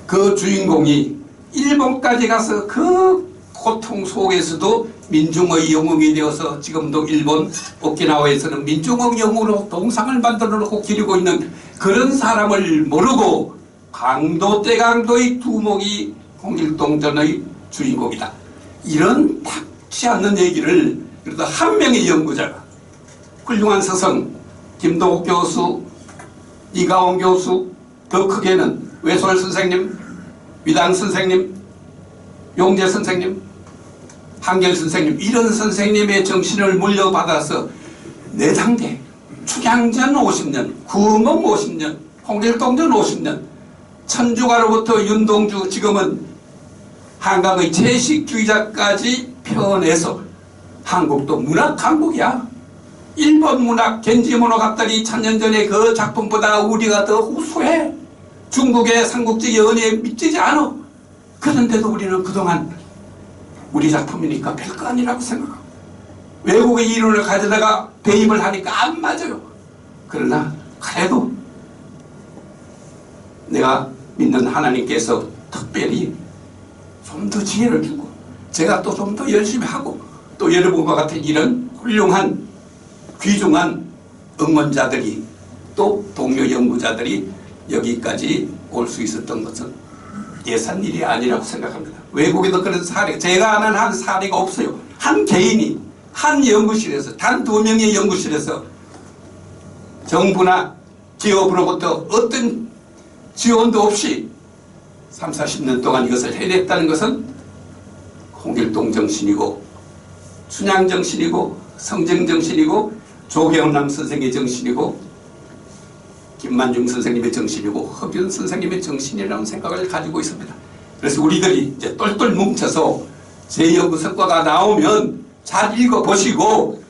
그 주인공이 일본까지 가서 그 고통 속에서도 민중의 영웅이 되어서 지금도 일본 오키나와에서는 민중의 영웅으로 동상을 만들어 놓고 기리고 있는 그런 사람을 모르고 강도 대강도의 두목이 홍길동전의 주인공이다. 이런 탁치 않는 얘기를 그래도 한 명의 연구자가 훌륭한 스승 김동욱 교수, 이가온 교수, 더 크게는 외솔 선생님, 위당 선생님, 용재 선생님, 한결 선생님 이런 선생님의 정신을 물려받아서 내당대 춘향전 50년, 구흥업 50년, 홍길동전 50년, 천주가로부터 윤동주 지금은 한강의 채식주의자까지 펴내서 한국도 문학 강국이야. 일본 문학 겐지모노가타리 1000년 전에 그 작품보다 우리가 더 우수해. 중국의 삼국지 연애에 미치지 않아. 그런데도 우리는 그동안 우리 작품이니까 별거 아니라고 생각하고 외국의 이론을 가져다가 대입을 하니까 안 맞아요. 그러나 그래도 내가 믿는 하나님께서 특별히 좀 더 지혜를 주고 제가 또 좀 더 열심히 하고 또 여러분과 같은 이런 훌륭한 귀중한 응원자들이 또 동료 연구자들이 여기까지 올 수 있었던 것은 예산 일이 아니라고 생각합니다. 외국에도 그런 사례, 제가 아는 한 사례가 없어요. 한 개인이 한 연구실에서 단 2명의 연구실에서 정부나 기업으로부터 어떤 지원도 없이 30-40년 동안 이것을 해냈다는 것은 홍길동 정신이고 춘향 정신이고 성정 정신이고 조계훈남 선생의 정신이고 김만중 선생님의 정신이고 허균 선생님의 정신이라는 생각을 가지고 있습니다. 그래서 우리들이 이제 똘똘 뭉쳐서 제 연구 성과가 나오면 잘 읽어보시고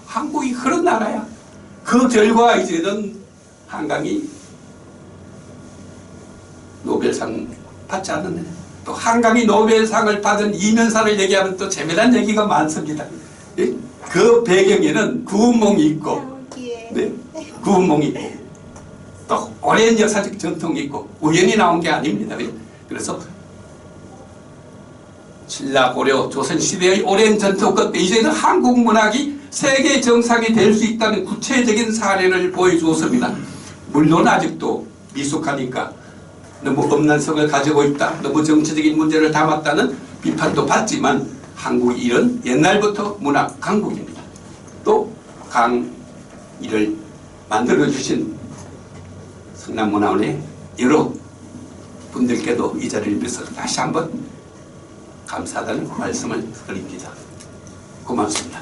한국이 그런 나라야. 그 결과 이제는 한강이 노벨상 받지 않았네. 또 한강이 노벨상을 받은 이면사를 얘기하면 또 재미난 얘기가 많습니다. 예? 그 배경에는 구운몽이 있고, 네, 구운몽이 있고, 또 오랜 역사적 전통이 있고 우연히 나온 게 아닙니다. 그래서 신라 고려 조선 시대의 오랜 전통 끝에 이제는 한국 문학이 세계 정상이 될 수 있다는 구체적인 사례를 보여주었습니다. 물론 아직도 미숙하니까 너무 엄난성을 가지고 있다, 너무 정치적인 문제를 담았다는 비판도 받지만 한국이 이런 옛날부터 문학 강국입니다. 또 강의를 만들어주신 성남문화원의 여러 분들께도 이 자리를 빌어서 다시 한번 감사하다는 말씀을 드립니다. 고맙습니다.